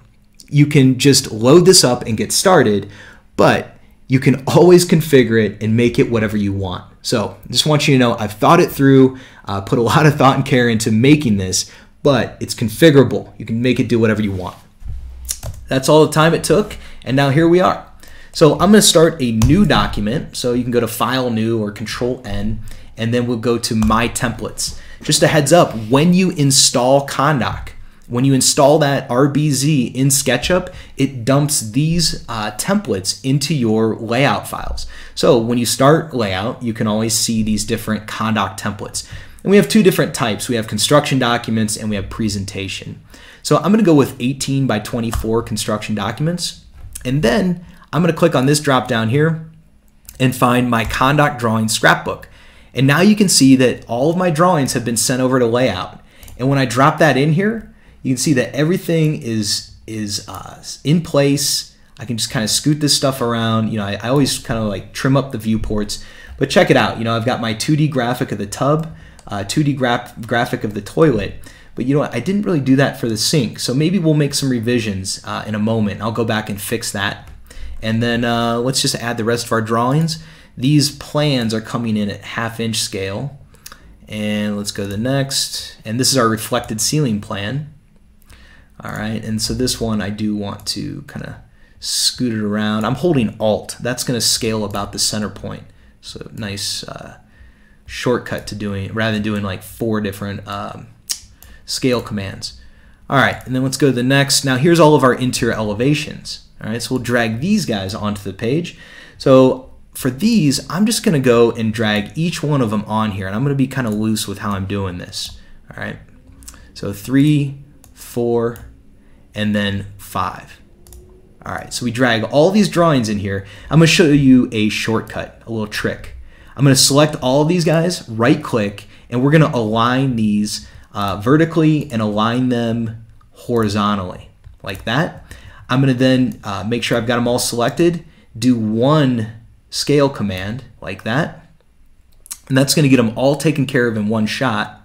you can just load this up and get started, but you can always configure it and make it whatever you want. So I just want you to know I've thought it through, put a lot of thought and care into making this, but it's configurable. You can make it do whatever you want. That's all the time it took, and now here we are. So I'm going to start a new document. So you can go to File, New, or Control N, and then we'll go to My Templates. Just a heads up, when you install Kahndaq, when you install that RBZ in SketchUp, it dumps these templates into your layout files. So when you start layout, you can always see these different Kahndaq templates. And we have two different types. We have construction documents and we have presentation. So I'm going to go with 18 by 24 construction documents. And then I'm going to click on this drop down here and find my Kahndaq drawing scrapbook. And now you can see that all of my drawings have been sent over to layout. And when I drop that in here, you can see that everything is in place. I can just kind of scoot this stuff around. I always kind of like trim up the viewports, but check it out. I've got my 2D graphic of the tub, 2D graphic of the toilet, but I didn't really do that for the sink. So maybe we'll make some revisions in a moment. I'll go back and fix that. And then let's just add the rest of our drawings. These plans are coming in at 1/2 inch scale. And let's go to the next. And this is our reflected ceiling plan. All right, and so this one I do want to kind of scoot it around. I'm holding Alt. That's going to scale about the center point. So nice shortcut to doing, rather than doing like 4 different scale commands. All right, and then let's go to the next. Now here's all of our interior elevations. All right, so we'll drag these guys onto the page. So for these, I'm just going to go and drag each one of them on here, and I'm going to be kind of loose with how I'm doing this. All right, so 3, 4, and then 5. All right, so we drag all these drawings in here. I'm going to show you a shortcut, a little trick. I'm going to select all of these guys, right click, and we're going to align these vertically and align them horizontally, like that. I'm going to then make sure I've got them all selected, do one scale command, like that, and that's going to get them all taken care of in one shot.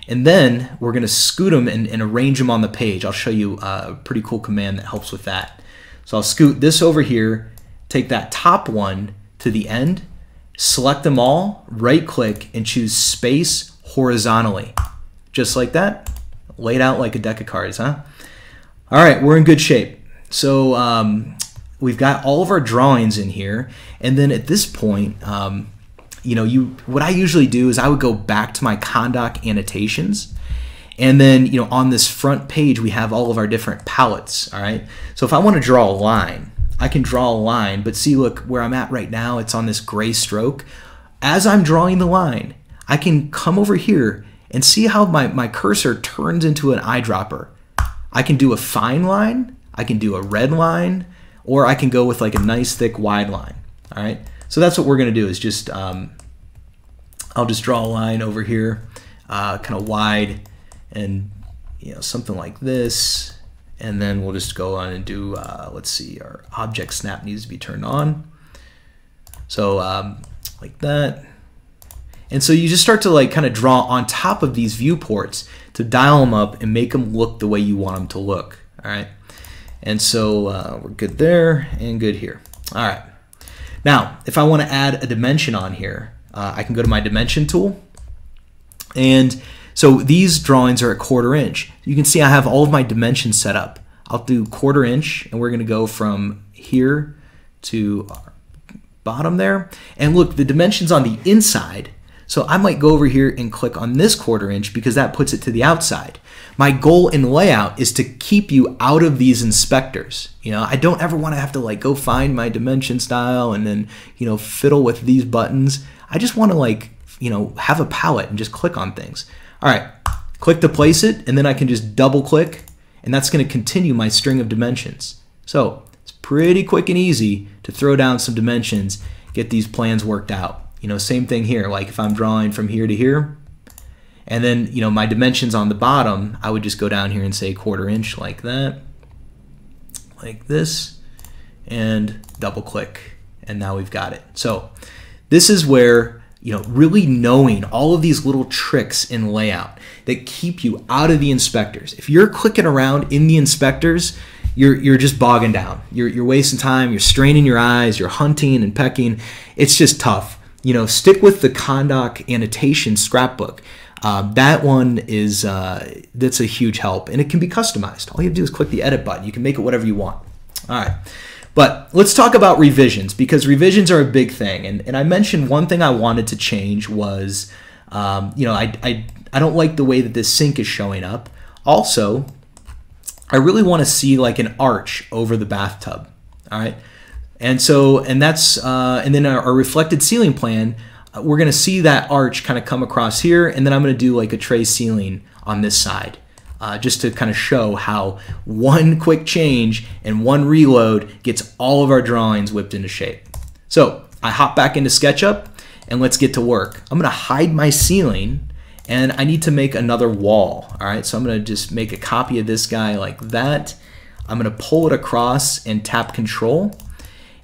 And then we're going to scoot them and arrange them on the page. I'll show you a pretty cool command that helps with that. So I'll scoot this over here, take that top one to the end, select them all, right click, and choose space horizontally. Just like that, laid out like a deck of cards, huh? All right, we're in good shape. So we've got all of our drawings in here. And then at this point, what I usually do is I would go back to my Kahndaq annotations, and then on this front page we have all of our different palettes. All right, so if I want to draw a line, I can draw a line, but see, look where I'm at right now, it's on this gray stroke. As I'm drawing the line, I can come over here and see how my cursor turns into an eyedropper. I can do a fine line, I can do a red line, or I can go with like a nice thick wide line. All right, so that's what we're going to do, is just I'll just draw a line over here, kind of wide, and something like this, and then we'll just go on and do let's see, our object snap needs to be turned on, so like that. And so you just start to like kind of draw on top of these viewports to dial them up and make them look the way you want them to look. All right, and so we're good there and good here. All right, now if I want to add a dimension on here, I can go to my dimension tool, and so these drawings are at 1/4 inch. You can see I have all of my dimensions set up. I'll do 1/4 inch, and we're going to go from here to our bottom there. And look, the dimension's on the inside. So I might go over here and click on this 1/4 inch because that puts it to the outside. My goal in layout is to keep you out of these inspectors. You know, I don't ever want to have to like go find my dimension style and then, you know, fiddle with these buttons. I just want to like, you know, have a palette and just click on things. All right, click to place it, and then I can just double click, and that's going to continue my string of dimensions. So it's pretty quick and easy to throw down some dimensions, get these plans worked out. You know, same thing here, like if I'm drawing from here to here, and then, you know, my dimensions on the bottom, I would just go down here and say 1/4 inch like that, like this, and double click, and now we've got it. So this is where, you know, really knowing all of these little tricks in layout that keep you out of the inspectors. If you're clicking around in the inspectors, you're just bogging down. You're wasting time, you're straining your eyes, you're hunting and pecking. It's just tough. You know, stick with the Kahndaq Annotations Scrapbook. That one is, that's a huge help, and it can be customized. All you have to do is click the edit button. You can make it whatever you want. All right, but let's talk about revisions, because revisions are a big thing. And I mentioned one thing I wanted to change was, you know, I don't like the way that this sink is showing up. Also, I really want to see like an arch over the bathtub. All right. And so, and that's, and then our reflected ceiling plan, we're going to see that arch kind of come across here, and then I'm going to do like a tray ceiling on this side, just to kind of show how one quick change and one reload gets all of our drawings whipped into shape. So I hop back into SketchUp, and let's get to work. I'm going to hide my ceiling, and I need to make another wall. All right, so I'm going to just make a copy of this guy like that. I'm going to pull it across and tap Control.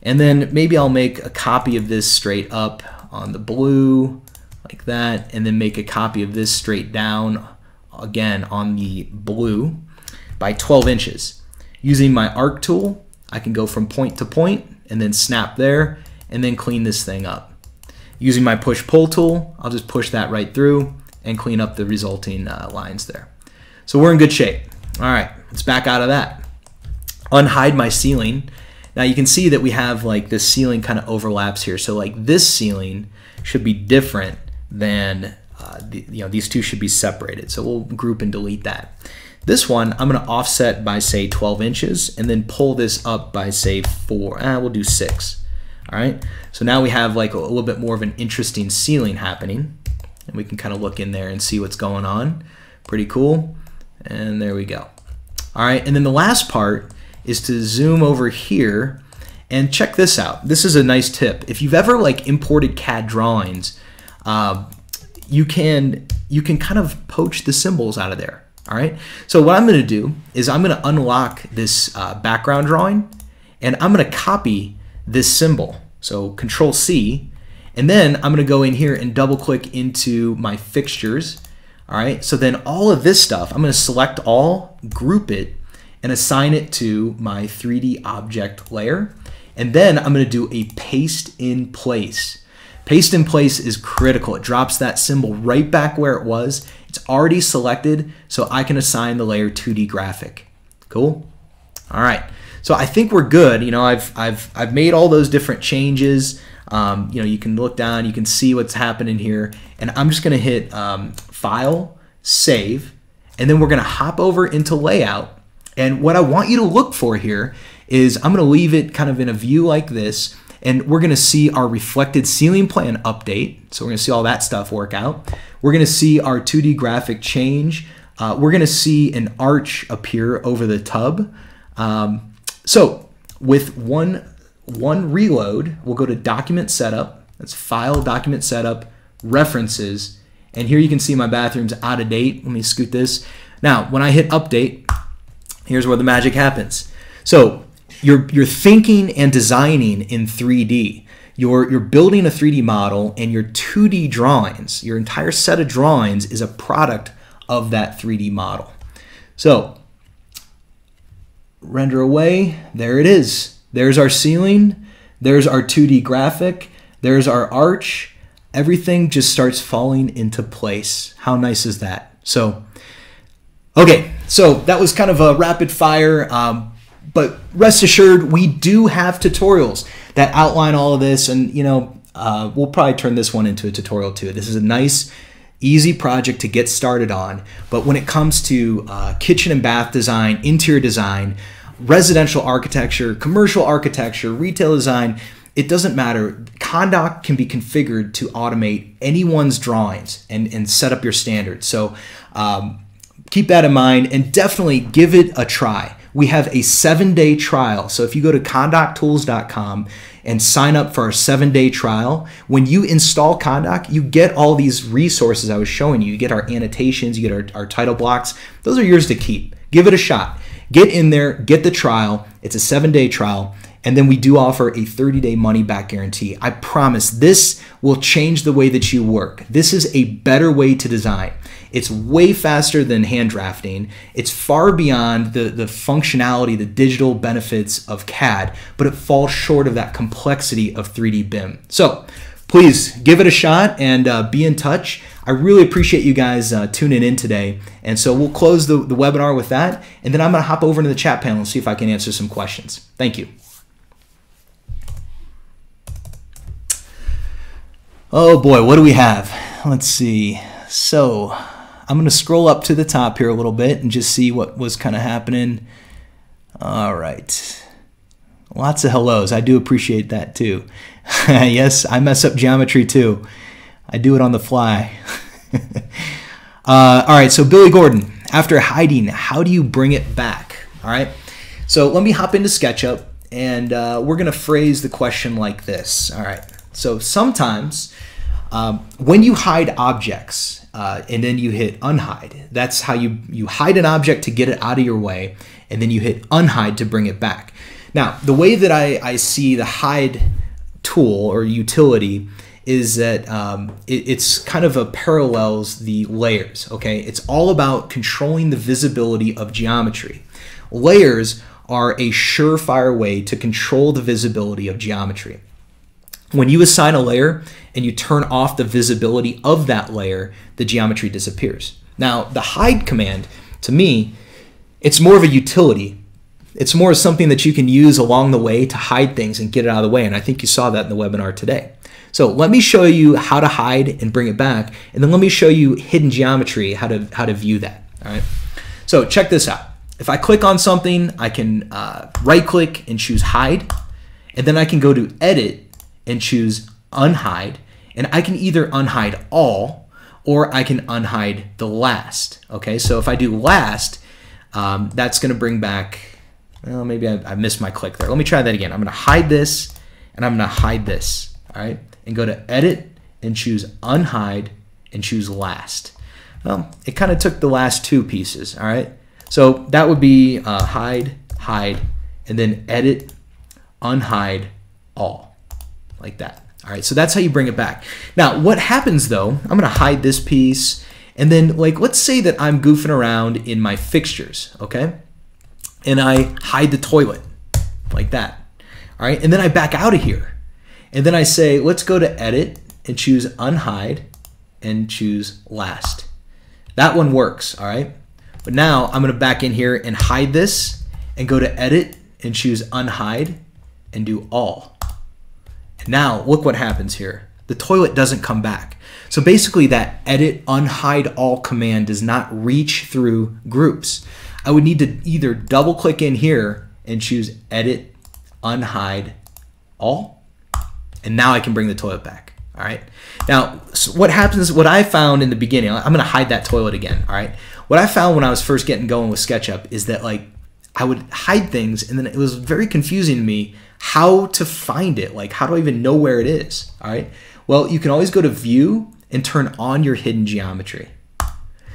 And then maybe I'll make a copy of this straight up on the blue, like that, and then make a copy of this straight down, again, on the blue by 12 inches. Using my arc tool, I can go from point to point and then snap there, and then clean this thing up. Using my push-pull tool, I'll just push that right through and clean up the resulting lines there. So we're in good shape. All right, let's back out of that. Unhide my ceiling. Now you can see that we have like this ceiling kind of overlaps here. So like this ceiling should be different than, you know, these two should be separated. So we'll group and delete that. This one, I'm going to offset by say 12 inches and then pull this up by say 4. We'll do 6. All right. So now we have like a little bit more of an interesting ceiling happening, and we can kind of look in there and see what's going on. Pretty cool. And there we go. All right. And then the last part is to zoom over here and check this out. This is a nice tip. If you've ever like imported CAD drawings, you can kind of poach the symbols out of there. All right. So what I'm going to do is I'm going to unlock this background drawing, and I'm going to copy this symbol. So Control C, and then I'm going to go in here and double click into my fixtures. All right. So then all of this stuff, I'm going to select all, group it, and assign it to my 3D object layer. And then I'm going to do a paste in place. Paste in place is critical. It drops that symbol right back where it was. It's already selected, so I can assign the layer 2D graphic. Cool. All right. So I think we're good. You know, I've made all those different changes. You know, you can look down, you can see what's happening here, and I'm just going to hit File, Save, and then we're going to hop over into Layout. And what I want you to look for here is I'm going to leave it kind of in a view like this, and we're going to see our reflected ceiling plan update. So we're going to see all that stuff work out. We're going to see our 2D graphic change. We're going to see an arch appear over the tub. So with one reload, we'll go to Document Setup. That's File, Document Setup, References. And here you can see my bathroom's out of date. Let me scoot this. Now, when I hit Update, here's where the magic happens. So you're thinking and designing in 3D. You're building a 3D model, and your 2D drawings, your entire set of drawings, is a product of that 3D model. So render away. There it is. There's our ceiling. There's our 2D graphic. There's our arch. Everything just starts falling into place. How nice is that? So, okay, so that was kind of a rapid fire, but rest assured, we do have tutorials. that outline all of this. And, you know, we'll probably turn this one into a tutorial too. This is a nice, easy project to get started on. But when it comes to kitchen and bath design, interior design, residential architecture, commercial architecture, retail design, it doesn't matter. Kahndaq can be configured to automate anyone's drawings and set up your standards. So keep that in mind and definitely give it a try. We have a 7-day trial. So if you go to KahndaqTools.com and sign up for our 7-day trial, when you install Kahndaq, you get all these resources I was showing you. You get our annotations, you get our title blocks. Those are yours to keep. Give it a shot. Get in there, get the trial. It's a 7-day trial. And then we do offer a 30-day money-back guarantee. I promise this will change the way that you work. This is a better way to design. It's way faster than hand drafting. It's far beyond the functionality, the digital benefits of CAD, but it falls short of that complexity of 3D BIM. So please give it a shot and be in touch. I really appreciate you guys tuning in today. And so we'll close the webinar with that. And then I'm going to hop over into the chat panel and see if I can answer some questions. Thank you. Oh boy, what do we have? Let's see. So I'm going to scroll up to the top here a little bit and just see what was kind of happening. All right. Lots of hellos. I do appreciate that too. Yes, I mess up geometry too. I do it on the fly. All right, so Billy Gordon, after hiding, how do you bring it back? All right, so let me hop into SketchUp and we're going to phrase the question like this. All right, so sometimes when you hide objects and then you hit unhide, that's how you hide an object to get it out of your way, and then you hit unhide to bring it back. Now, the way that I see the hide tool or utility is that it's kind of parallels the layers, okay? It's all about controlling the visibility of geometry. Layers are a surefire way to control the visibility of geometry. When you assign a layer and you turn off the visibility of that layer, the geometry disappears. Now, the hide command, to me, it's more of a utility. It's more something that you can use along the way to hide things and get it out of the way, and I think you saw that in the webinar today. So let me show you how to hide and bring it back, and then let me show you hidden geometry, how to view that. All right. So check this out. If I click on something, I can right-click and choose Hide, and then I can go to Edit and choose Unhide, and I can either unhide all or I can unhide the last. Okay. So if I do last, that's going to bring back. Well, maybe I missed my click there. Let me try that again. I'm going to hide this, and I'm going to hide this. All right, and go to Edit and choose Unhide and choose Last. Well, it kind of took the last two pieces. All right, so that would be Hide, Hide, and then Edit, Unhide, All, like that. All right, so that's how you bring it back. Now, what happens though? I'm going to hide this piece, and then let's say that I'm goofing around in my fixtures, okay, and I hide the toilet like that. All right, and then I back out of here. And then I say, let's go to Edit and choose Unhide and choose Last. That one works, all right? But now I'm going to back in here and hide this and go to Edit and choose Unhide and do All. And now look what happens here. The toilet doesn't come back. So basically that Edit, Unhide, All command does not reach through groups. I would need to either double click in here and choose Edit, Unhide, All. And now I can bring the toilet back. All right. Now, so what happens, what I found in the beginning, I'm going to hide that toilet again. All right. What I found when I was first getting going with SketchUp is that I would hide things, and then it was very confusing to me how to find it. Like, how do I even know where it is? All right. Well, you can always go to View and turn on your hidden geometry.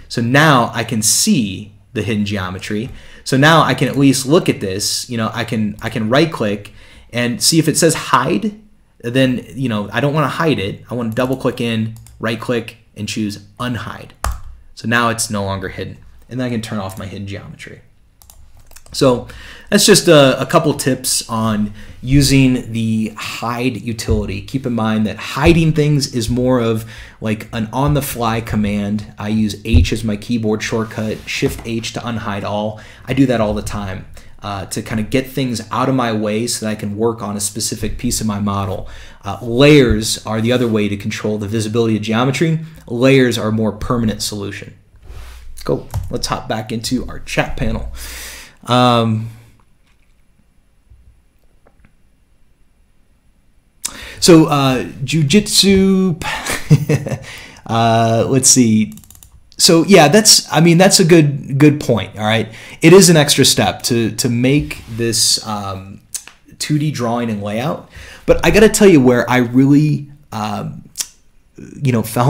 So now I can see the hidden geometry. So now I can at least look at this. You know, I can right click and see if it says hide. Then, you know, I don't want to hide it. I want to double click in, right click, and choose Unhide. So now it's no longer hidden. And then I can turn off my hidden geometry. So that's just a couple tips on using the hide utility. Keep in mind that hiding things is more of like an on-the-fly command. I use H as my keyboard shortcut, Shift H to unhide all. I do that all the time. to kind of get things out of my way so that I can work on a specific piece of my model. Layers are the other way to control the visibility of geometry. Layers are a more permanent solution. Cool. Let's hop back into our chat panel. So jujitsu, let's see. So yeah, that's a good point. All right, it is an extra step to make this 2D drawing and layout. But I got to tell you where I really fell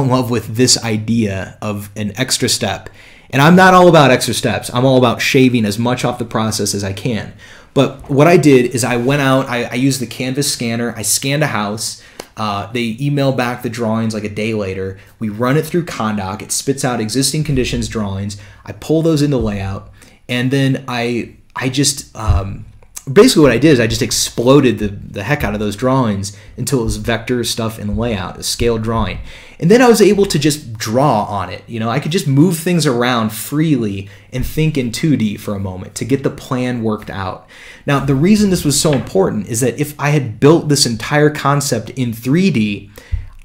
in love with this idea of an extra step. And I'm not all about extra steps. I'm all about shaving as much off the process as I can. But what I did is I went out, I used the Canvas scanner, I scanned a house, they email back the drawings like a day later, we run it through Kahndaq, it spits out existing conditions drawings, I pull those into layout, and then I just, basically what I did is I just exploded the heck out of those drawings until it was vector stuff in layout, a scaled drawing. And then I was able to just draw on it. I could just move things around freely and think in 2D for a moment to get the plan worked out. Now, the reason this was so important is that if I had built this entire concept in 3D,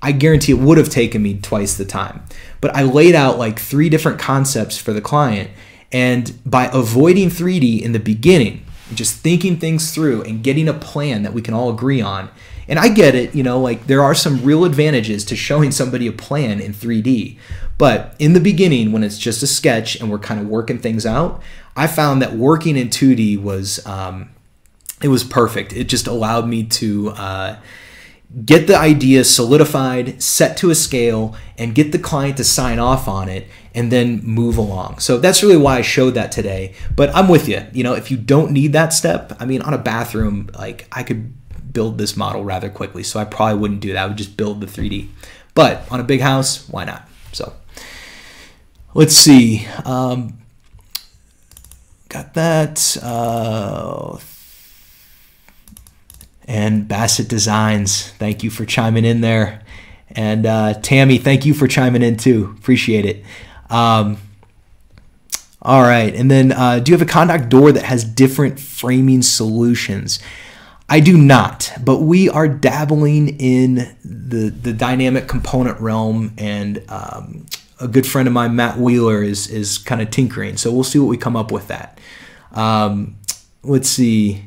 I guarantee it would have taken me twice the time. But I laid out like 3 different concepts for the client, and by avoiding 3D in the beginning, just thinking things through and getting a plan that we can all agree on. And I get it, like there are some real advantages to showing somebody a plan in 3D. But in the beginning, when it's just a sketch and we're kind of working things out, I found that working in 2D was, it was perfect. It just allowed me to get the idea solidified, set to a scale, and get the client to sign off on it, and then move along. So that's really why I showed that today. But I'm with you. If you don't need that step, on a bathroom, like I could build this model rather quickly, so I probably wouldn't do that. I would just build the 3D. But on a big house, why not? So let's see. Got that. And Bassett Designs, thank you for chiming in there. And Tammy, thank you for chiming in too. Appreciate it. All right, and then do you have a Kahndaq door that has different framing solutions? I do not, but we are dabbling in the dynamic component realm, and a good friend of mine, Matt Wheeler, is kind of tinkering. So we'll see what we come up with that. Let's see.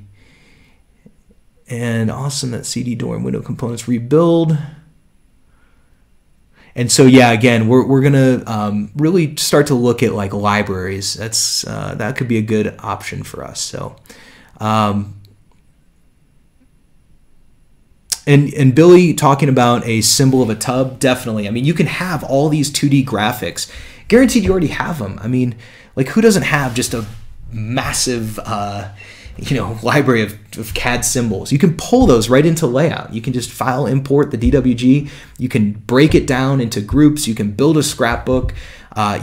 And awesome that CD door and window components rebuild. And so yeah, again, we're gonna really start to look at like libraries. That's that could be a good option for us. So, and Billy talking about a symbol of a tub, definitely. You can have all these 2D graphics. Guaranteed, you already have them. Like who doesn't have just a massive library of CAD symbols? You can pull those right into layout. You can just file import the DWG. You can break it down into groups. You can build a scrapbook.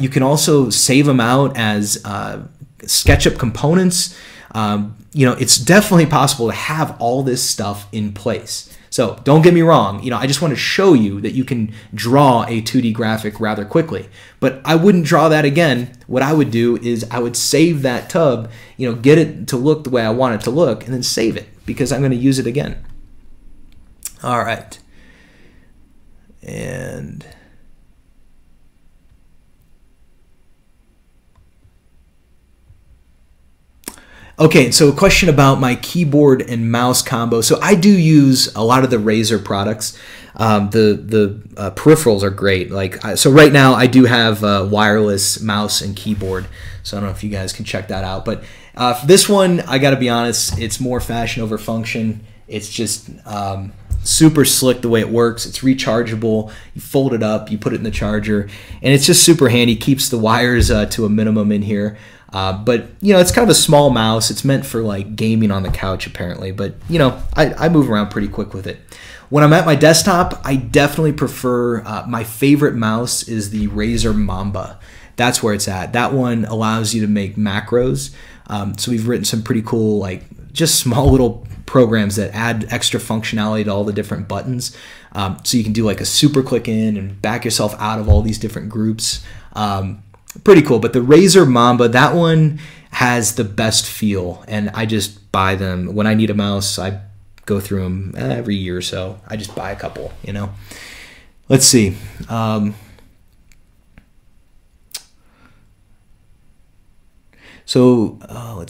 You can also save them out as SketchUp components. It's definitely possible to have all this stuff in place. So don't get me wrong, I just want to show you that you can draw a 2D graphic rather quickly. But I wouldn't draw that again. What I would do is I would save that tub, get it to look the way I want it to look, and then save it because I'm going to use it again. All right. And okay, so a question about my keyboard and mouse combo. So I do use a lot of the Razer products. The peripherals are great. So right now I do have a wireless mouse and keyboard. So I don't know if you guys can check that out. But for this one, I got to be honest, it's more fashion over function. It's just super slick the way it works. It's rechargeable. You fold it up, you put it in the charger, and it's just super handy. Keeps the wires to a minimum in here. But it's kind of a small mouse. It's meant for like gaming on the couch apparently, but I move around pretty quick with it. When I'm at my desktop, I definitely prefer, my favorite mouse is the Razer Mamba. That's where it's at. That one allows you to make macros. So we've written some pretty cool, like just small little programs that add extra functionality to all the different buttons. So you can do like a super click in and back yourself out of all these different groups. pretty cool. But the Razor Mamba, that one has the best feel, and I just buy them. When I need a mouse, I go through them every year or so. I just buy a couple, you know. Let's see. Let's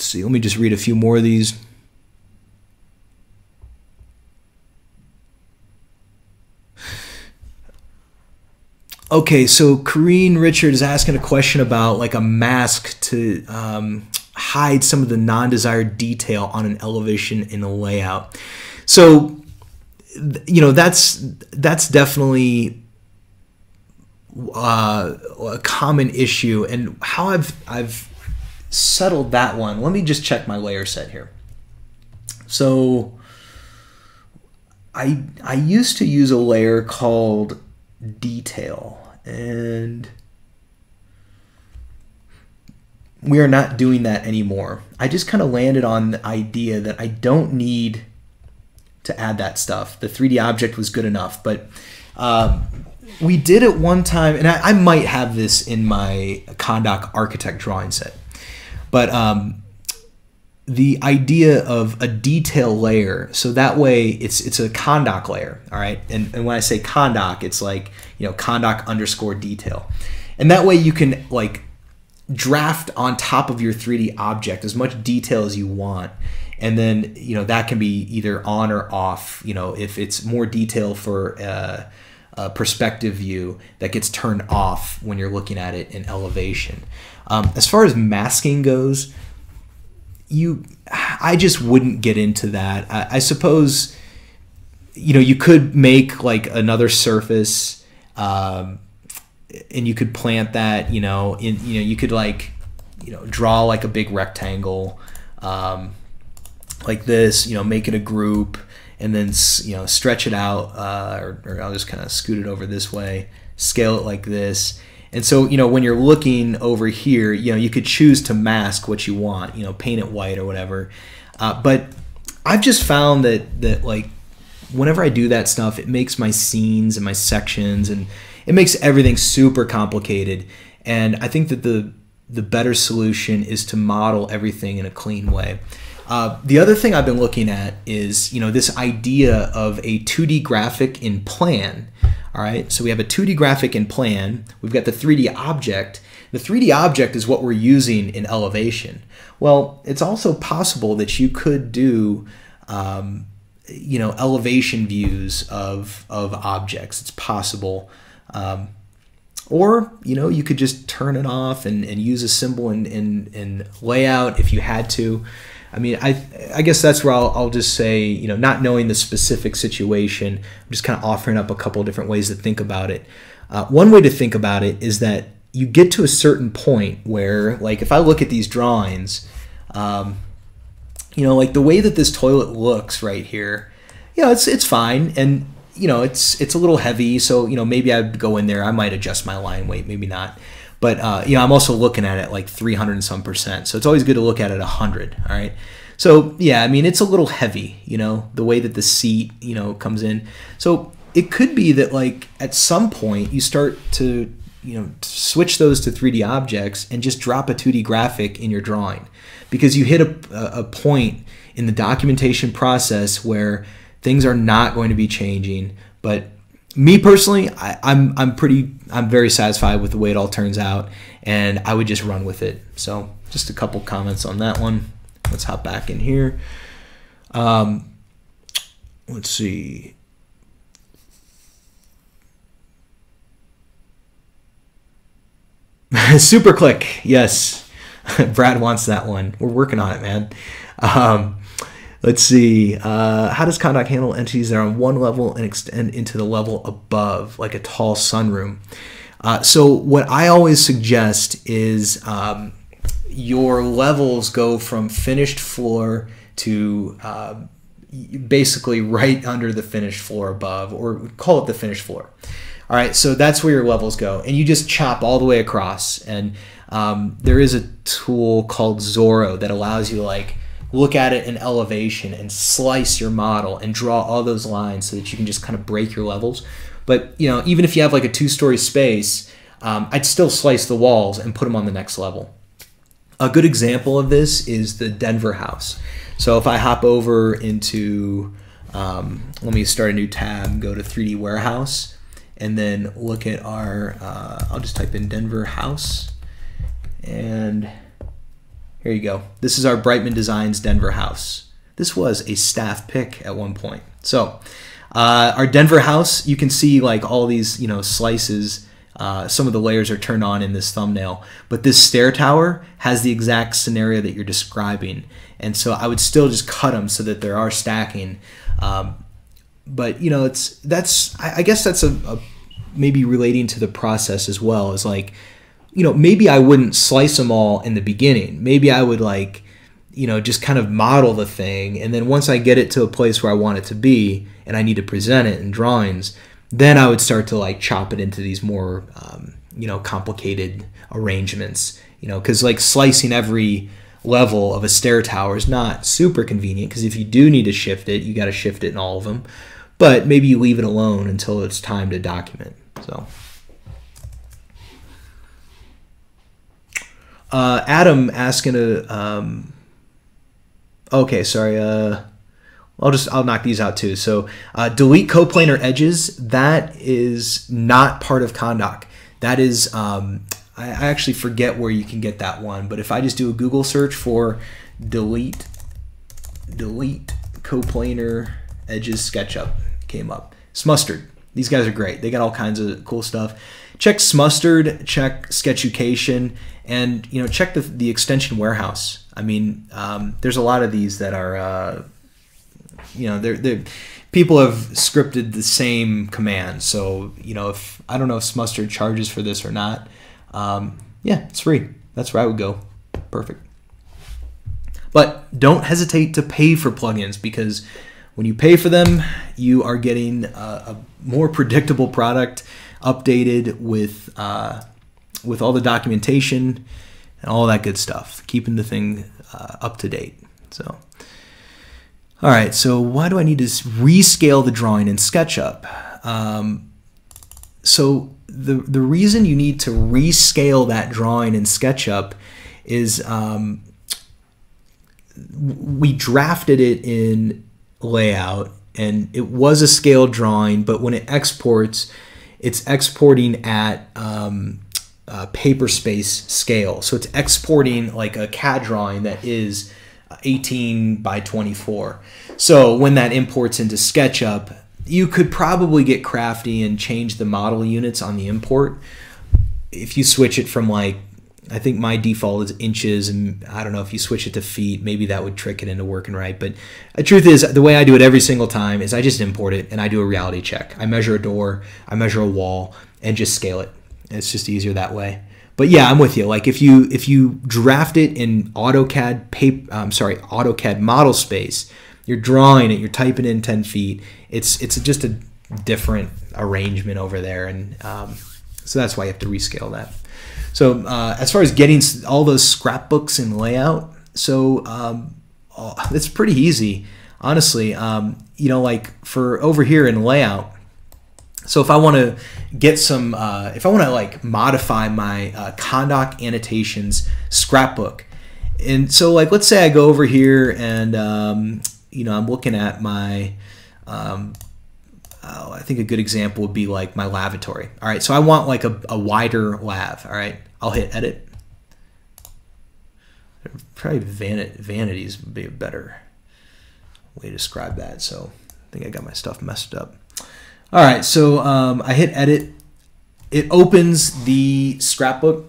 see. Let me just read a few more of these. Okay, so Corrine Richard is asking a question about like a mask to hide some of the non-desired detail on an elevation in a layout. So, you know, that's definitely a common issue, and how I've settled that one. Let me just check my layer set here. So, I used to use a layer called Detail, and we are not doing that anymore. I just kind of landed on the idea that I don't need to add that stuff. The 3D object was good enough, but we did it one time, and I might have this in my Kahndaq architect drawing set, but the idea of a detail layer, so that way it's a Kahndaq layer, all right? And when I say Kahndaq, it's like, you know, Kahndaq _ detail. And that way you can like draft on top of your 3D object as much detail as you want. And then, you know, that can be either on or off. You know, if it's more detail for a perspective view, that gets turned off when you're looking at it in elevation. As far as masking goes, I just wouldn't get into that. I suppose, you know, you could make like another surface, and you could plant that, you know, you could like, you know, draw like a big rectangle, like this, you know, make it a group, and then, you know, stretch it out, or I'll just kind of scoot it over this way, scale it like this. And so, you know, when you're looking over here, you know, you could choose to mask what you want, you know, paint it white or whatever. But I've just found that like whenever I do that stuff, it makes my scenes and my sections, and it makes everything super complicated. And I think that the better solution is to model everything in a clean way. The other thing I've been looking at is, you know, this idea of a 2D graphic in plan. All right, so we have a 2D graphic in plan. We've got the 3D object. The 3D object is what we're using in elevation. Well, it's also possible that you could do, you know, elevation views of objects. It's possible. Or, you know, you could just turn it off and use a symbol in layout if you had to. I mean, I guess that's where I'll just say, you know, not knowing the specific situation, I'm just kind of offering up a couple of different ways to think about it. One way to think about it is that you get to a certain point where, like, if I look at these drawings, you know, like the way that this toilet looks right here, you know, it's fine, and you know, it's a little heavy, so you know, maybe I'd go in there, I might adjust my line weight, maybe not. But, you know, I'm also looking at it like 300 and some %. So it's always good to look at it 100. All right. So, yeah, I mean, it's a little heavy, you know, the way that the seat, you know, comes in. So it could be that, like, at some point you start to, you know, switch those to 3D objects and just drop a 2D graphic in your drawing, because you hit a point in the documentation process where things are not going to be changing. But me personally, I'm very satisfied with the way it all turns out, and I would just run with it. So just a couple comments on that one. Let's hop back in here. Let's see. Super click, yes. Brad wants that one. We're working on it, man. Let's see. How does Kahndaq handle entities that are on one level and extend into the level above, like a tall sunroom? So what I always suggest is your levels go from finished floor to basically right under the finished floor above, or call it the finished floor. All right, so that's where your levels go, and you just chop all the way across. And there is a tool called Zorro that allows you to, like, look at it in elevation and slice your model and draw all those lines so that you can just kind of break your levels. But, you know, even if you have like a 2-story space, I'd still slice the walls and put them on the next level. A good example of this is the Denver house. So if I hop over into, let me start a new tab, go to 3D Warehouse, and then look at our, I'll just type in Denver house, and here you go. This is our Brightman Designs Denver house. This was a staff pick at one point. So our Denver house, you can see like all these, you know, slices. Some of the layers are turned on in this thumbnail, but this stair tower has the exact scenario that you're describing, and so I would still just cut them so that there are stacking. But you know, I guess that's a maybe relating to the process as well. Is like, you know, maybe I wouldn't slice them all in the beginning. Maybe I would, like, you know, just kind of model the thing, and then once I get it to a place where I want it to be and I need to present it in drawings, then I would start to like chop it into these more, you know, complicated arrangements, you know, because like slicing every level of a stair tower is not super convenient, because if you do need to shift it, you got to shift it in all of them, but maybe you leave it alone until it's time to document. So Adam asking okay, sorry, I'll knock these out too. So delete coplanar edges. That is not part of Kahndaq. That is, I actually forget where you can get that one, but if I just do a Google search for delete coplanar edges SketchUp, came up. Smustard. These guys are great. They got all kinds of cool stuff. Check Smustard, check Sketchucation, and you know, check the extension warehouse. I mean, there's a lot of these that are you know, people have scripted the same command. So, you know, if I don't know if Smustard charges for this or not, yeah, it's free. That's where I would go. Perfect. But don't hesitate to pay for plugins, because when you pay for them, you are getting a more predictable product, updated with all the documentation and all that good stuff, keeping the thing up to date. So. All right, so why do I need to rescale the drawing in SketchUp? So the reason you need to rescale that drawing in SketchUp is we drafted it in layout, and it was a scaled drawing, but when it exports, it's exporting at paper space scale. So it's exporting like a CAD drawing that is 18 by 24. So when that imports into SketchUp, you could probably get crafty and change the model units on the import. If you switch it from, like, I think my default is inches, and I don't know if you switch it to feet, maybe that would trick it into working right. But the truth is, the way I do it every single time is I just import it and I do a reality check. I measure a door, I measure a wall, and just scale it. It's just easier that way. But yeah, I'm with you. Like if you draft it in AutoCAD model space, you're drawing it, you're typing in 10 feet. It's just a different arrangement over there, and so that's why you have to rescale that. So as far as getting all those scrapbooks in layout, so it's pretty easy, honestly. You know, like for over here in layout. So if I want to get some, if I want to like modify my Kahndaq Annotations scrapbook, and so like let's say I go over here and you know, I'm looking at my, I think a good example would be like my lavatory. All right, so I want like a wider lav. All right, I'll hit edit. Probably vanities would be a better way to describe that. So I think I got my stuff messed up. All right, so I hit edit. It opens the scrapbook.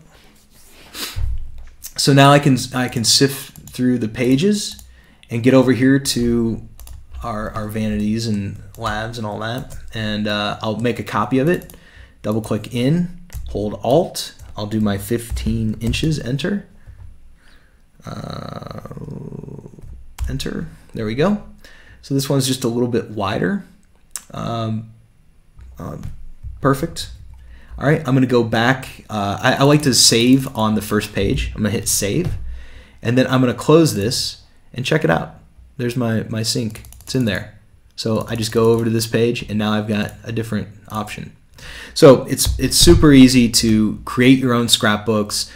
So now I can sift through the pages and get over here to our vanities and lavs and all that. And I'll make a copy of it. Double click in, hold Alt. I'll do my 15 inches, enter. Enter, there we go. So this one's just a little bit wider. Perfect. All right, I'm gonna go back. I like to save on the first page. I'm gonna hit save, and then I'm gonna close this and check it out. There's my sync, it's in there. So I just go over to this page, and now I've got a different option. So it's super easy to create your own scrapbooks,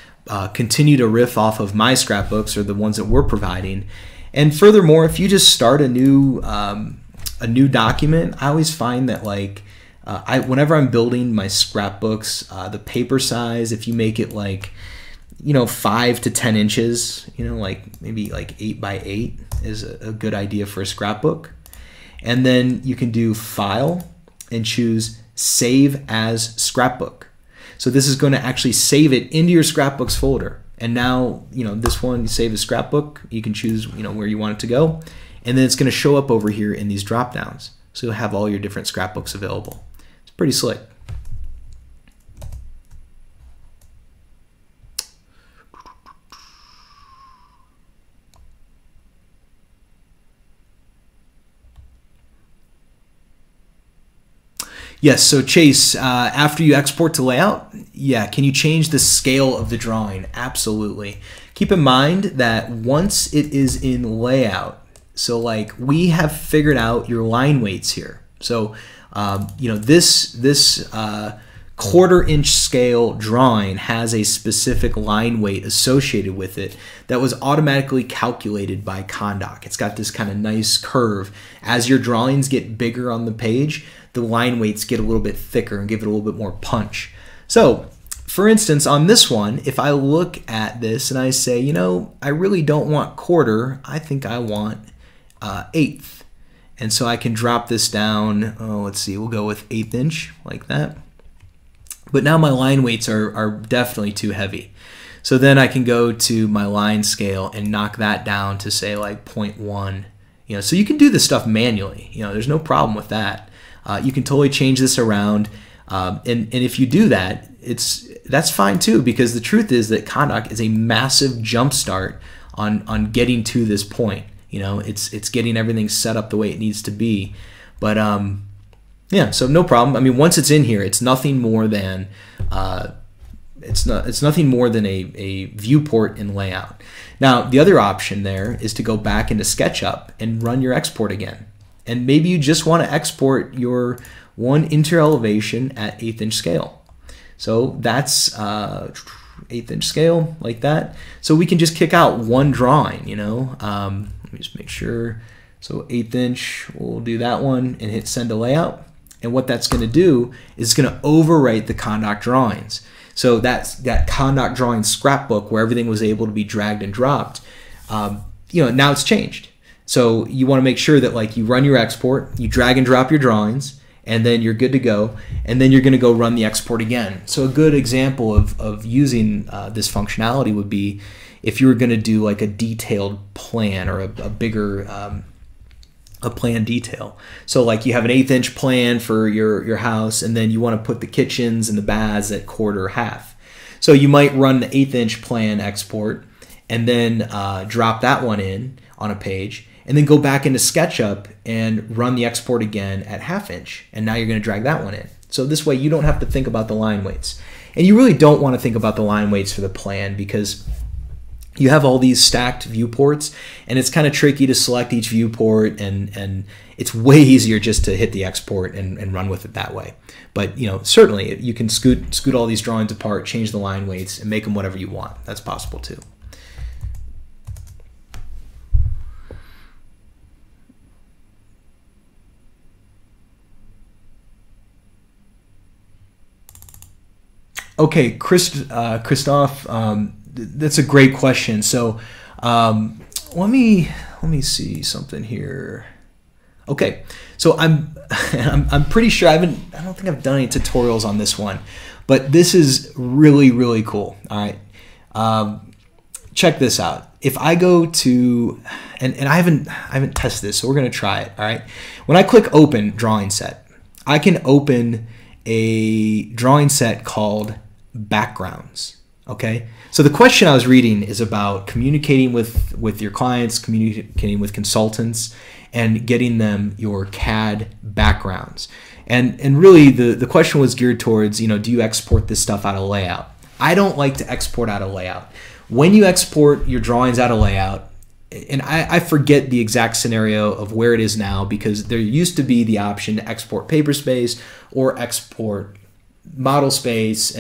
continue to riff off of my scrapbooks or the ones that we're providing. And furthermore, if you just start a new document, I always find that like whenever I'm building my scrapbooks, the paper size, if you make it like 5 to 10 inches, like maybe like 8 by 8 is a good idea for a scrapbook. And then you can do File and choose Save as Scrapbook. So this is going to actually save it into your scrapbooks folder. And now, this one, Save as Scrapbook, you can choose, where you want it to go. And then it's going to show up over here in these drop downs. So you'll have all your different scrapbooks available. It's pretty slick. Yes, so Chase, after you export to layout, yeah, can you change the scale of the drawing? Absolutely. Keep in mind that once it is in layout, so like we have figured out your line weights here. So, this 1/4 inch scale drawing has a specific line weight associated with it that was automatically calculated by Kahndaq. It's got this kind of nice curve. As your drawings get bigger on the page, the line weights get a little bit thicker and give it a little bit more punch. So, for instance, on this one, if I look at this and I say, I really don't want 1/4, I think I want 1/8. And so I can drop this down, let's see, we'll go with 1/8 inch, like that. But now my line weights are definitely too heavy. So then I can go to my line scale and knock that down to say like 0.1. So you can do this stuff manually. There's no problem with that. You can totally change this around. And if you do that, that's fine too, because the truth is that Kahndaq is a massive jump start on getting to this point. It's getting everything set up the way it needs to be. But yeah, so no problem. I mean, once it's in here, it's nothing more than it's nothing more than a viewport in layout. Now, the other option there is to go back into SketchUp and run your export again. And maybe you just want to export your one interior elevation at 1/8 inch scale. So that's 1/8 inch scale, like that. So we can just kick out one drawing, Let me just make sure. So 1/8 inch, we'll do that one and hit send to layout. And what that's going to do is it's going to overwrite the Kahndaq drawings. So that's that Kahndaq drawing scrapbook where everything was able to be dragged and dropped. Now it's changed. So you want to make sure that like you run your export, you drag and drop your drawings, and then you're good to go. And then you're going to go run the export again. So a good example of using this functionality would be if you were going to do like a detailed plan or a bigger a plan detail. So like you have an 1/8 inch plan for your house, and then you want to put the kitchens and the baths at 1/4 half. So you might run the 1/8 inch plan export and then drop that one in on a page, and then go back into SketchUp and run the export again at 1/2 inch. And now you're going to drag that one in. So this way you don't have to think about the line weights. And you really don't want to think about the line weights for the plan because you have all these stacked viewports, and it's kind of tricky to select each viewport, and it's way easier just to hit the export and run with it that way. But certainly you can scoot all these drawings apart, change the line weights, and make them whatever you want. That's possible too. Okay, Christoph, that's a great question. So let me see something here. Okay, so I'm pretty sure I don't think I've done any tutorials on this one, but this is really cool. All right, check this out. If I go to and I haven't tested this, so we're gonna try it. All right, when I click open drawing set, I can open a drawing set called backgrounds. Okay, so the question I was reading is about communicating with your clients, communicating with consultants, and getting them your CAD backgrounds. And really the question was geared towards, do you export this stuff out of layout? I don't like to export out of layout. When you export your drawings out of layout, and I forget the exact scenario of where it is now, because there used to be the option to export paper space or export model space.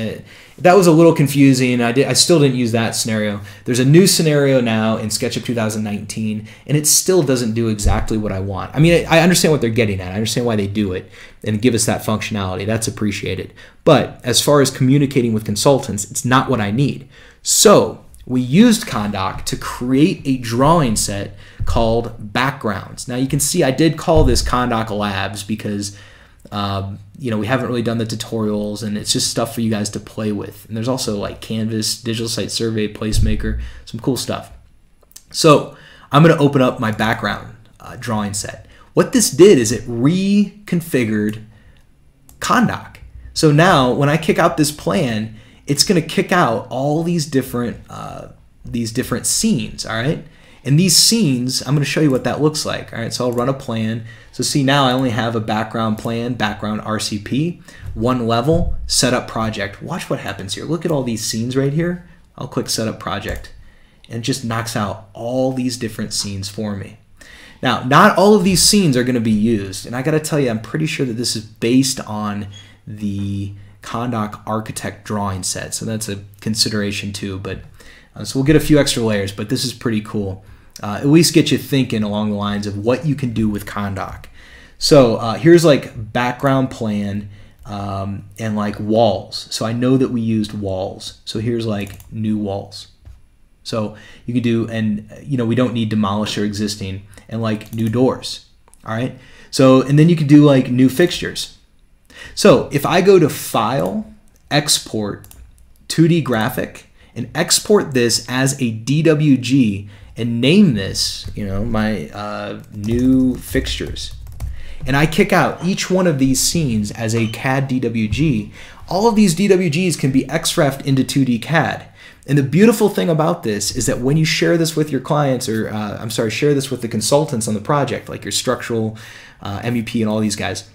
That was a little confusing. I still didn't use that scenario. There's a new scenario now in SketchUp 2019, and it still doesn't do exactly what I want. I mean, I understand what they're getting at. I understand why they do it and give us that functionality. That's appreciated. But as far as communicating with consultants, it's not what I need. So we used Kahndaq to create a drawing set called Backgrounds. Now you can see I did call this Kahndaq Labs because we haven't really done the tutorials, and it's just stuff for you guys to play with. And there's also like Canvas, Digital Site Survey, Placemaker, some cool stuff. So I'm going to open up my background drawing set. What this did is it reconfigured Kahndaq. So now when I kick out this plan, it's going to kick out all these different scenes, all right? And these scenes, I'm going to show you what that looks like. All right, so I'll run a plan. So see, now I only have a background plan, background RCP, one level, setup project. Watch what happens here. Look at all these scenes right here. I'll click setup project, and it just knocks out all these different scenes for me. Now, not all of these scenes are going to be used, and I got to tell you, I'm pretty sure that this is based on the Kahndaq Architect drawing set, so that's a consideration too. But so we'll get a few extra layers, but this is pretty cool. At least get you thinking along the lines of what you can do with Kahndaq. So here's like background plan and like walls. So I know that we used walls. So here's like new walls. So you could do, and we don't need demolish or existing, and like new doors. All right. So, and then you could do like new fixtures. So if I go to File, Export, 2D Graphic, and export this as a DWG and name this, my new fixtures, and I kick out each one of these scenes as a CAD DWG, all of these DWGs can be XREF'd into 2D CAD. And the beautiful thing about this is that when you share this with your clients, or share this with the consultants on the project, like your structural, MEP, and all these guys,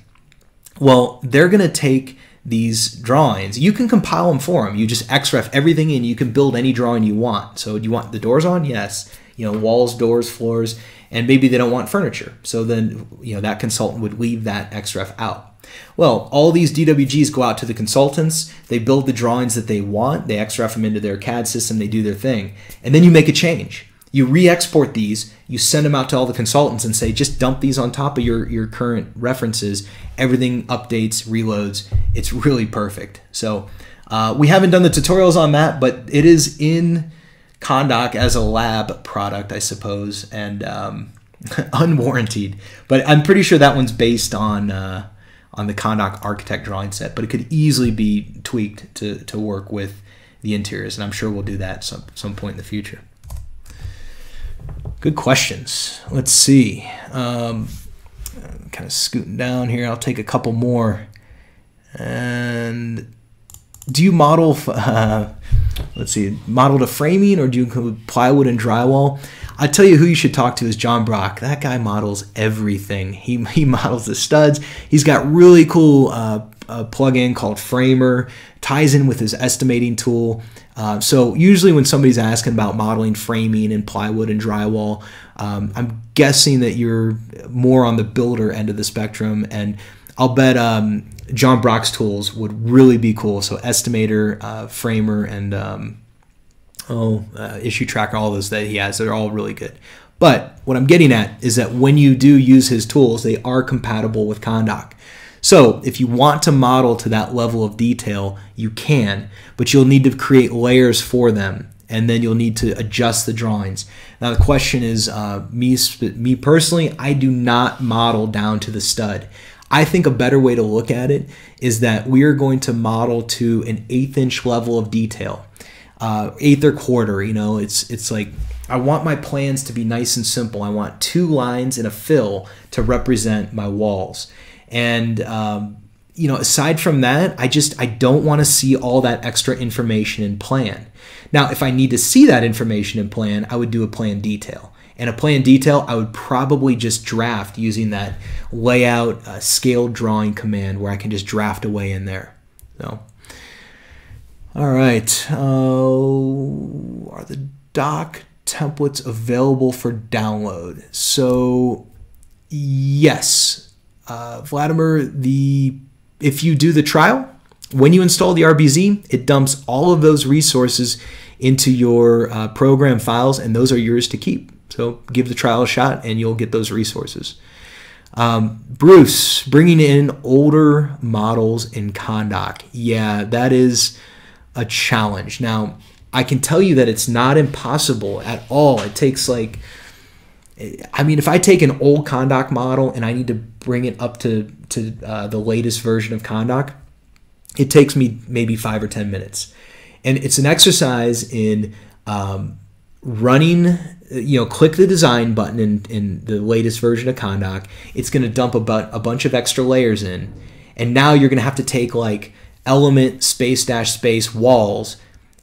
well, they're going to take these drawings. You can compile them for them. You just XREF everything in. You can build any drawing you want. So do you want the doors on? Yes. Walls, doors, floors, and maybe they don't want furniture. So then, that consultant would leave that XREF out. Well, all these DWGs go out to the consultants. They build the drawings that they want. They XREF them into their CAD system. They do their thing. And then you make a change. You re-export these. You send them out to all the consultants and say, just dump these on top of your current references. Everything updates, reloads. It's really perfect. So we haven't done the tutorials on that, but it is in Kahndaq as a lab product, I suppose, and unwarranted. But I'm pretty sure that one's based on the Kahndaq Architect drawing set, but it could easily be tweaked to work with the interiors, and I'm sure we'll do that some point in the future. Good questions. Let's see. Kind of scooting down here. I'll take a couple more. And do you model, let's see, model to framing, or do you include plywood and drywall? I tell you who you should talk to is John Brock. That guy models everything. He models the studs. He's got really cool a plugin called Framer, ties in with his estimating tool. So usually when somebody's asking about modeling framing and plywood and drywall, I'm guessing that you're more on the builder end of the spectrum, and I'll bet John Brock's tools would really be cool. So Estimator, Framer, and Issue Tracker, all those that he has, they're all really good. But what I'm getting at is that when you do use his tools, they are compatible with Kahndaq. So if you want to model to that level of detail, you can, but you'll need to create layers for them, and then you'll need to adjust the drawings. Now the question is, me personally, I do not model down to the stud. I think a better way to look at it is that we are going to model to an 1/8 inch level of detail, 1/8 or 1/4. It's like, I want my plans to be nice and simple. I want 2 lines and a fill to represent my walls. And aside from that, I don't want to see all that extra information in plan. Now, if I need to see that information in plan, I would do a plan detail. And a plan detail, I would probably just draft using that layout scaled drawing command, where I can just draft away in there. So, all right. Are the doc templates available for download? So, yes. Vladimir, if you do the trial, When you install the RBZ, it dumps all of those resources into your program files, and those are yours to keep. So give the trial a shot and you'll get those resources. Bruce, bringing in older models in Kahndaq. Yeah, that is a challenge. Now, I can tell you that it's not impossible at all. It takes like, I mean, if I take an old Kahndaq model and I need to bring it up to the latest version of Kahndaq, it takes me maybe 5 or 10 minutes. And it's an exercise in running, click the design button in the latest version of Kahndaq. It's going to dump a bunch of extra layers in. And now you're going to have to take like element space dash space walls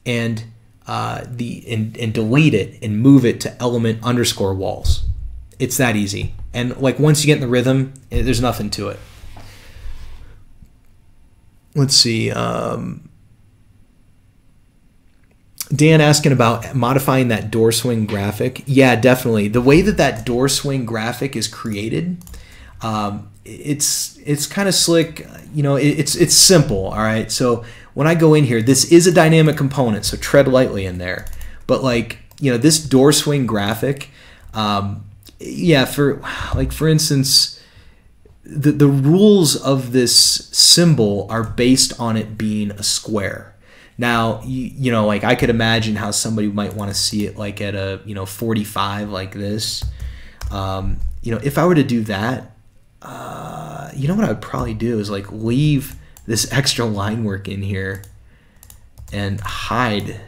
and delete it and move it to element underscore walls. It's that easy. And like once you get in the rhythm, there's nothing to it. Let's see. Dan asking about modifying that door swing graphic. Yeah, definitely. The way that door swing graphic is created, it's kind of slick. It's simple. All right. So when I go in here, this is a dynamic component, so tread lightly in there. But like, this door swing graphic, for instance, the rules of this symbol are based on it being a square. Now, like I could imagine how somebody might want to see it like at a 45 like this. If I were to do that, what I would probably do is like leave this extra line work in here and hide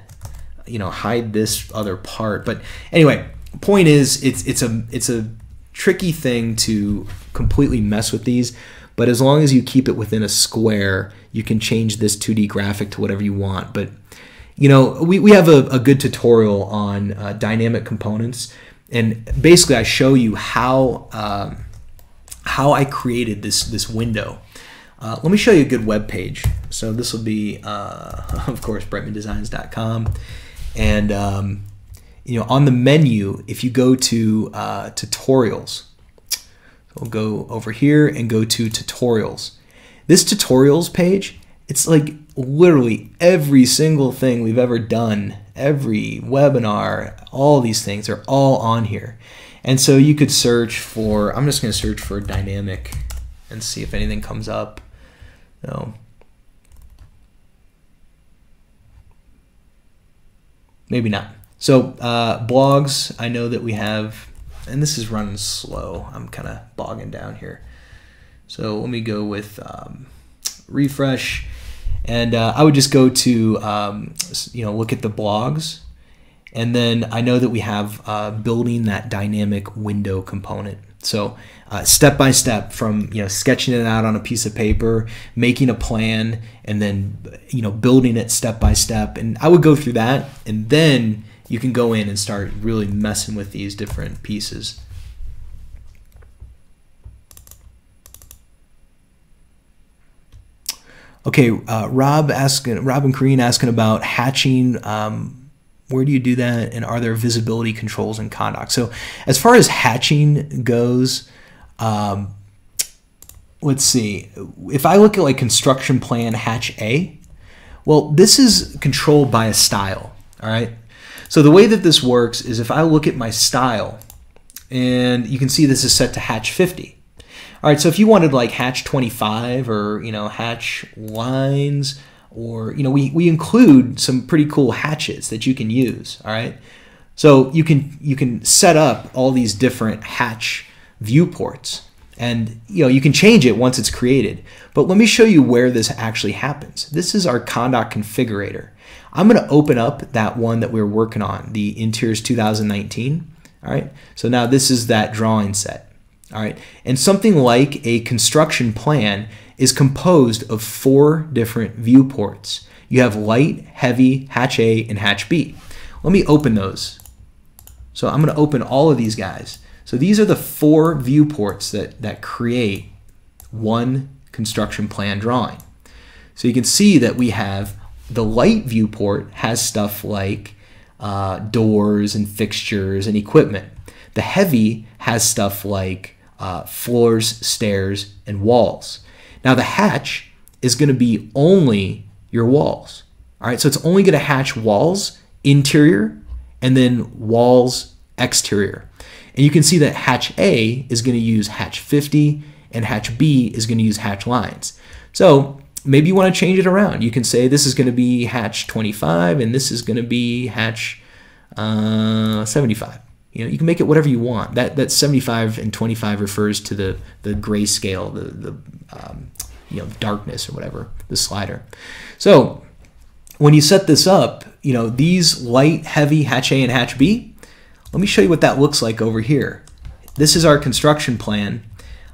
this other part. But anyway, point is it's a tricky thing to completely mess with these, but as long as you keep it within a square, you can change this 2D graphic to whatever you want. But we have a good tutorial on dynamic components, and basically I show you how I created this window. Let me show you a good web page. So this will be, of course, brightmandesigns.com. And, on the menu, if you go to tutorials, we'll go over here and go to tutorials. This tutorials page, it's like literally every single thing we've ever done, every webinar, all these things are all on here. And so you could search for, I'm just going to search for dynamic and see if anything comes up. No. Maybe not. So blogs, I know that we have, and this is running slow. I'm kind of bogging down here. So let me go with refresh, and I would just go to look at the blogs, and then I know that we have building that dynamic window component. So step by step, from sketching it out on a piece of paper, making a plan, and then building it step by step. And I would go through that, and then you can go in and start really messing with these different pieces. Okay, Rob and Kareen asking about hatching. Where do you do that, and are there visibility controls in Kahndaq? So as far as hatching goes, let's see. If I look at like construction plan hatch A, well, this is controlled by a style. All right. So the way that this works is if I look at my style, and you can see this is set to hatch 50. All right, so if you wanted like hatch 25 or hatch lines, or we include some pretty cool hatches that you can use. All right, so you can set up all these different hatch viewports, and you can change it once it's created. But let me show you where this actually happens. This is our Kahndaq configurator. I'm going to open up that one that we're working on, the Interiors 2019. All right, so now this is that drawing set. All right, and something like a construction plan is composed of 4 different viewports. You have light, heavy, hatch A, and hatch B. Let me open those. So I'm going to open all of these guys. So these are the 4 viewports that create one construction plan drawing. So you can see that we have the light viewport has stuff like doors and fixtures and equipment. The heavy has stuff like floors, stairs, and walls. Now the hatch is going to be only your walls. All right, so it's only going to hatch walls interior and then walls exterior. And you can see that hatch A is going to use hatch 50 and hatch B is going to use hatch lines. So maybe you want to change it around. You can say this is going to be hatch 25 and this is going to be hatch 75. You can make it whatever you want. That 75 and 25 refers to the grayscale, the darkness or whatever, the slider. So when you set this up, these light, heavy hatch A and hatch B, let me show you what that looks like over here. This is our construction plan.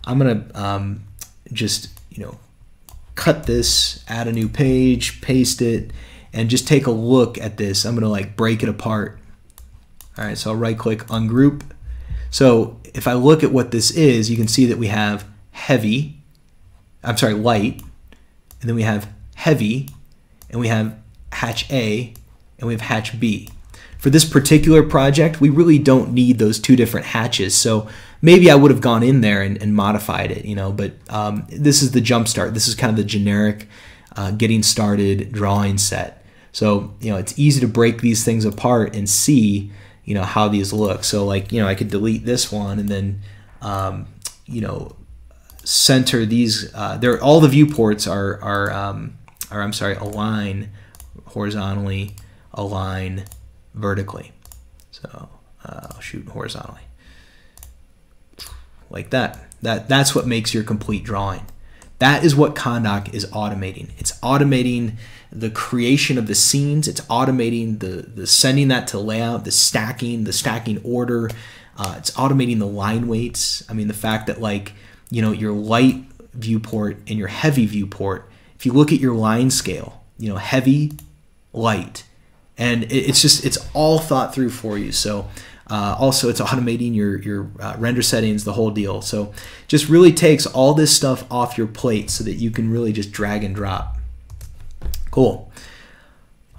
I'm gonna just cut this, add a new page, paste it, and just take a look at this. I'm gonna break it apart. All right, so I'll right click, ungroup. So if I look at what this is, you can see that we have light, and then we have heavy, and we have hatch A, and we have hatch B. For this particular project, we really don't need those two different hatches. So maybe I would have gone in there and modified it, but this is the jump start. This is kind of the generic getting started drawing set. So, it's easy to break these things apart and see, how these look. So I could delete this one and then, center these. All the viewports are align horizontally, align vertically. So I'll shoot horizontally like that. That's what makes your complete drawing. That is what Kahndaq is automating. It's automating the creation of the scenes. It's automating the sending that to layout, the stacking order. It's automating the line weights. I mean, the fact that your light viewport and your heavy viewport, if you look at your line scale, heavy, light, and it's all thought through for you. So also it's automating your render settings, the whole deal. So just really takes all this stuff off your plate so that you can really just drag and drop. Cool.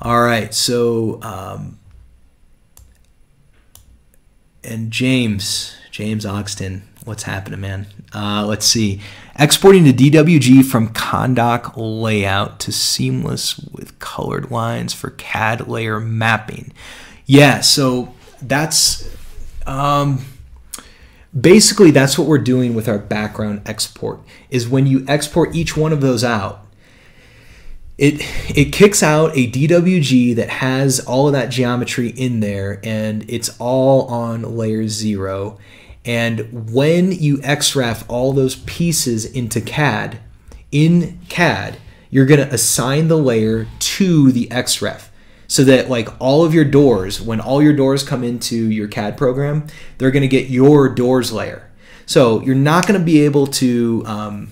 All right, so and James Oxton, what's happening, man? Let's see. Exporting to DWG from Kahndaq layout to seamless with colored lines for CAD layer mapping. Yeah, so that's basically that's what we're doing with our background export. Is when you export each one of those out, it kicks out a DWG that has all of that geometry in there, and it's all on layer 0. And when you XREF all those pieces into CAD, you're going to assign the layer to the XREF, so that all of your doors, when all your doors come into your CAD program, they're going to get your doors layer. So you're not going to be able to,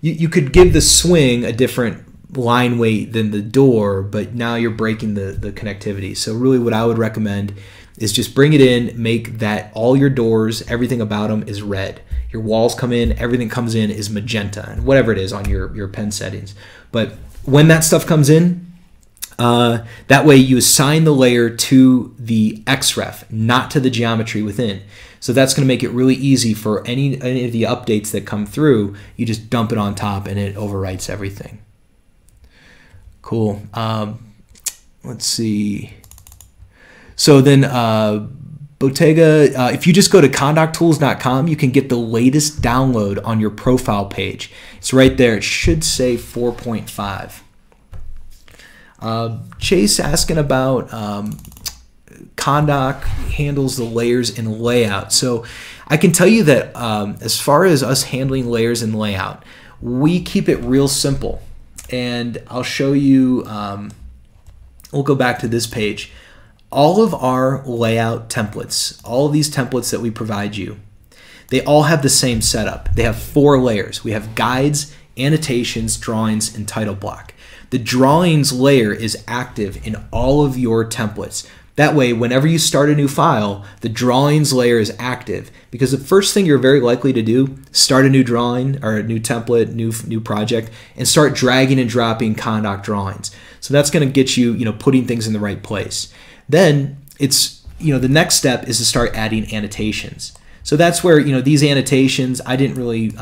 you could give the swing a different line weight than the door, but now you're breaking the connectivity. So really what I would recommend is just bring it in, make that all your doors, everything about them is red. Your walls come in, everything comes in is magenta, and whatever it is on your pen settings. But when that stuff comes in, that way you assign the layer to the XREF, not to the geometry within. So that's going to make it really easy for any of the updates that come through. You just dump it on top and it overwrites everything. Cool. Let's see. So then Bottega, if you just go to KahnDaqTools.com, you can get the latest download on your profile page. It's right there. It should say 4.5. Chase asking about Kahndaq handles the layers in layout. So I can tell you that as far as us handling layers in layout, we keep it real simple. And I'll show you, we'll go back to this page. All of our layout templates, all of these templates that we provide you, they all have the same setup. They have 4 layers. We have guides, annotations, drawings, and title block. The drawings layer is active in all of your templates. That way, whenever you start a new file, the drawings layer is active, because the first thing you're very likely to do, start a new drawing or a new template, new project, and start dragging and dropping Kahndaq drawings. So that's going to get you, putting things in the right place. Then it's, the next step is to start adding annotations. So that's where, these annotations, I didn't really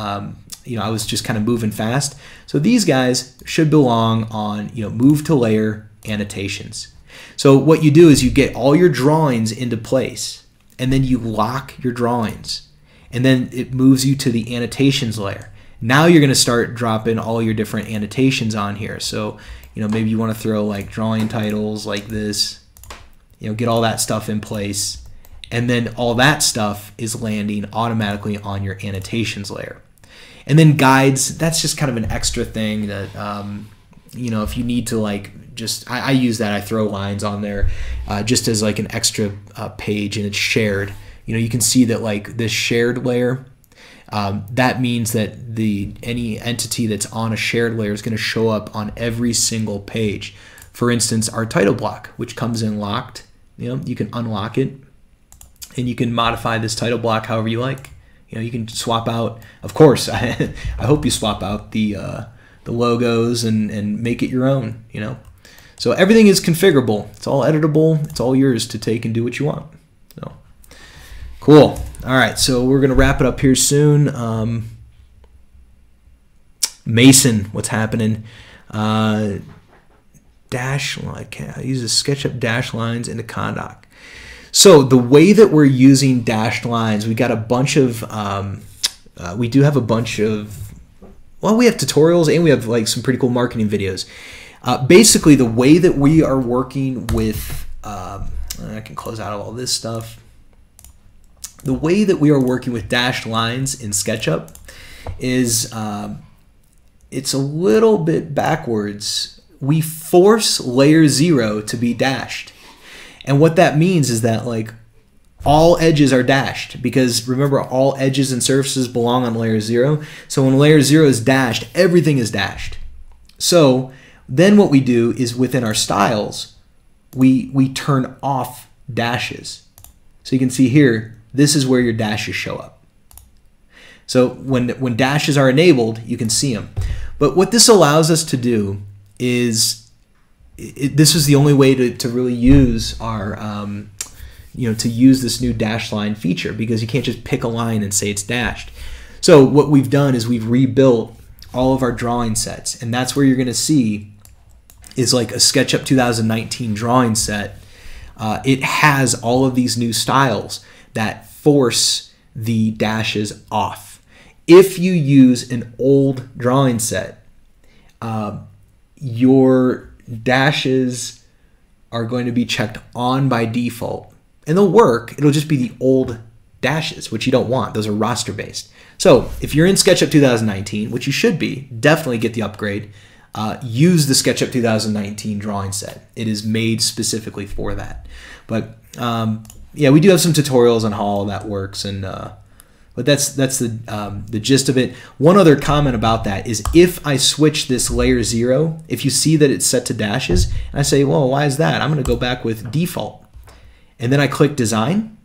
I was just kind of moving fast. So these guys should belong on, move to layer, annotations. So what you do is you get all your drawings into place, and then you lock your drawings, and then it moves you to the annotations layer. Now you're going to start dropping all your different annotations on here. So, maybe you want to throw like drawing titles like this, get all that stuff in place, and then all that stuff is landing automatically on your annotations layer. And then guides, that's just kind of an extra thing that, if you need to like I use that, I throw lines on there just as like an extra page, and it's shared. You can see that like this shared layer, that means that any entity that's on a shared layer is going to show up on every single page. For instance, our title block, which comes in locked, you can unlock it, and you can modify this title block however you like. You can swap out, of course, I hope you swap out the logos and make it your own, So everything is configurable. It's all editable. It's all yours to take and do what you want. So cool. All right, so we're going to wrap it up here soon. Mason, what's happening? Dash line. I use the SketchUp dash lines into Kahndaq. So the way that we're using dashed lines, we got a bunch of, we do have a bunch of, well, we have tutorials and we have like some pretty cool marketing videos. Basically, the way that we are working with, I can close out all this stuff. The way that we are working with dashed lines in SketchUp is it's a little bit backwards. We force layer 0 to be dashed. And what that means is that like all edges are dashed, because remember, all edges and surfaces belong on layer 0. So when layer 0 is dashed, everything is dashed. So then what we do is within our styles, we turn off dashes. So you can see here, this is where your dashes show up. So when dashes are enabled, you can see them. But what this allows us to do is, this is the only way to really use our, to use this new dash line feature, because you can't just pick a line and say it's dashed. So what we've done is we've rebuilt all of our drawing sets, and that's where you're going to see is like a SketchUp 2019 drawing set. It has all of these new styles that force the dashes off. If you use an old drawing set, your dashes are going to be checked on by default, and they'll work. It'll just be the old dashes, which you don't want. Those are roster based. So if you're in SketchUp 2019, which you should be, definitely get the upgrade. Use the SketchUp 2019 drawing set. It is made specifically for that. But yeah, we do have some tutorials on how all that works, and but that's the gist of it. One other comment about that is, if I switch this layer 0, if you see that it's set to dashes, and I say, well, why is that? I'm going to go back with default, and then I click design,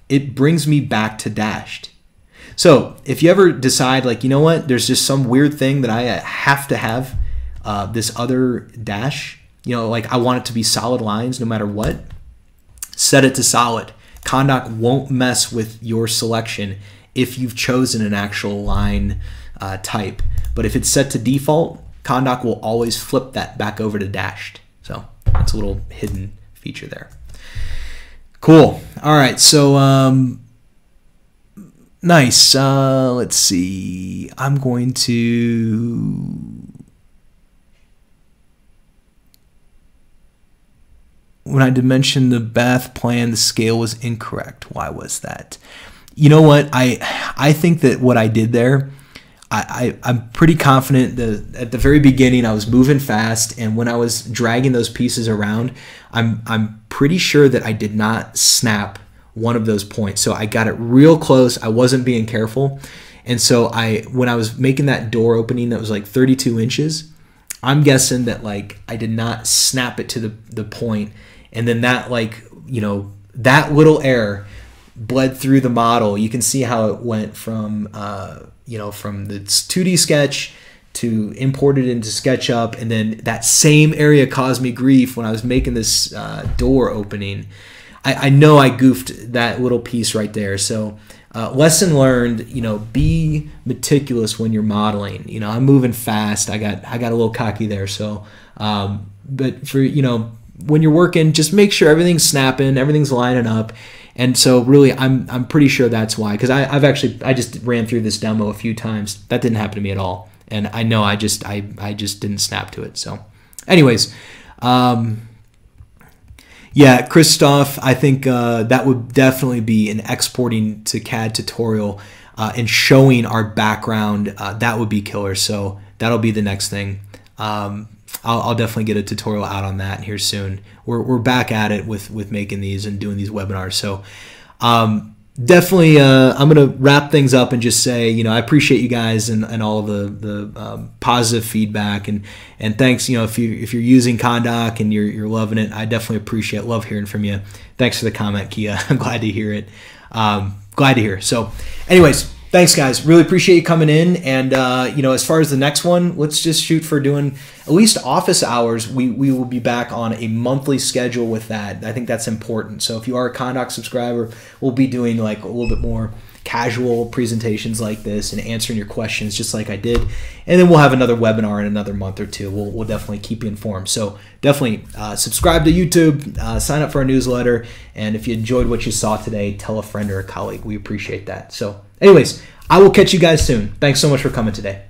it brings me back to dashed. So if you ever decide, like, you know what, there's just some weird thing that I have to have this other dash, like I want it to be solid lines no matter what, set it to solid. Kahndaq won't mess with your selection if you've chosen an actual line type. But if it's set to default, Kahndaq will always flip that back over to dashed. So that's a little hidden feature there. Cool. All right. So nice. Let's see. I'm going to... When I dimensioned the bath plan, the scale was incorrect. Why was that? You know what? I think that what I did there, I'm pretty confident that at the very beginning I was moving fast, and when I was dragging those pieces around, I'm pretty sure that I did not snap one of those points. So I got it real close. I wasn't being careful. And so when I was making that door opening that was like 32 inches, I'm guessing that like I did not snap it to the point. And then that, like, that little error bled through the model. You can see how it went from, from the 2D sketch to imported into SketchUp. And then that same area caused me grief when I was making this door opening. I know I goofed that little piece right there. So lesson learned, be meticulous when you're modeling. I'm moving fast. I got a little cocky there. So, but for, when you're working, just make sure everything's snapping, everything's lining up. And so really, I'm pretty sure that's why, because I just ran through this demo a few times. That didn't happen to me at all. And I know I just didn't snap to it. So anyways, yeah, Christoph, I think that would definitely be an exporting to CAD tutorial and showing our background. That would be killer. So that'll be the next thing. I'll definitely get a tutorial out on that here soon. We're back at it with making these and doing these webinars. So definitely, I'm gonna wrap things up and just say, I appreciate you guys and all the positive feedback and thanks. If you're using Kahndaq and you're loving it, I definitely love hearing from you. Thanks for the comment, Kia. I'm glad to hear it. Glad to hear. So, anyways. Thanks, guys. Really appreciate you coming in. And, as far as the next one, let's just shoot for doing at least office hours. We will be back on a monthly schedule with that. I think that's important. So if you are a Kahndaq subscriber, we'll be doing like a little bit more casual presentations like this and answering your questions just like I did. And then we'll have another webinar in another month or two. We'll definitely keep you informed. So definitely subscribe to YouTube, sign up for our newsletter. And if you enjoyed what you saw today, tell a friend or a colleague. We appreciate that. So anyways, I will catch you guys soon. Thanks so much for coming today.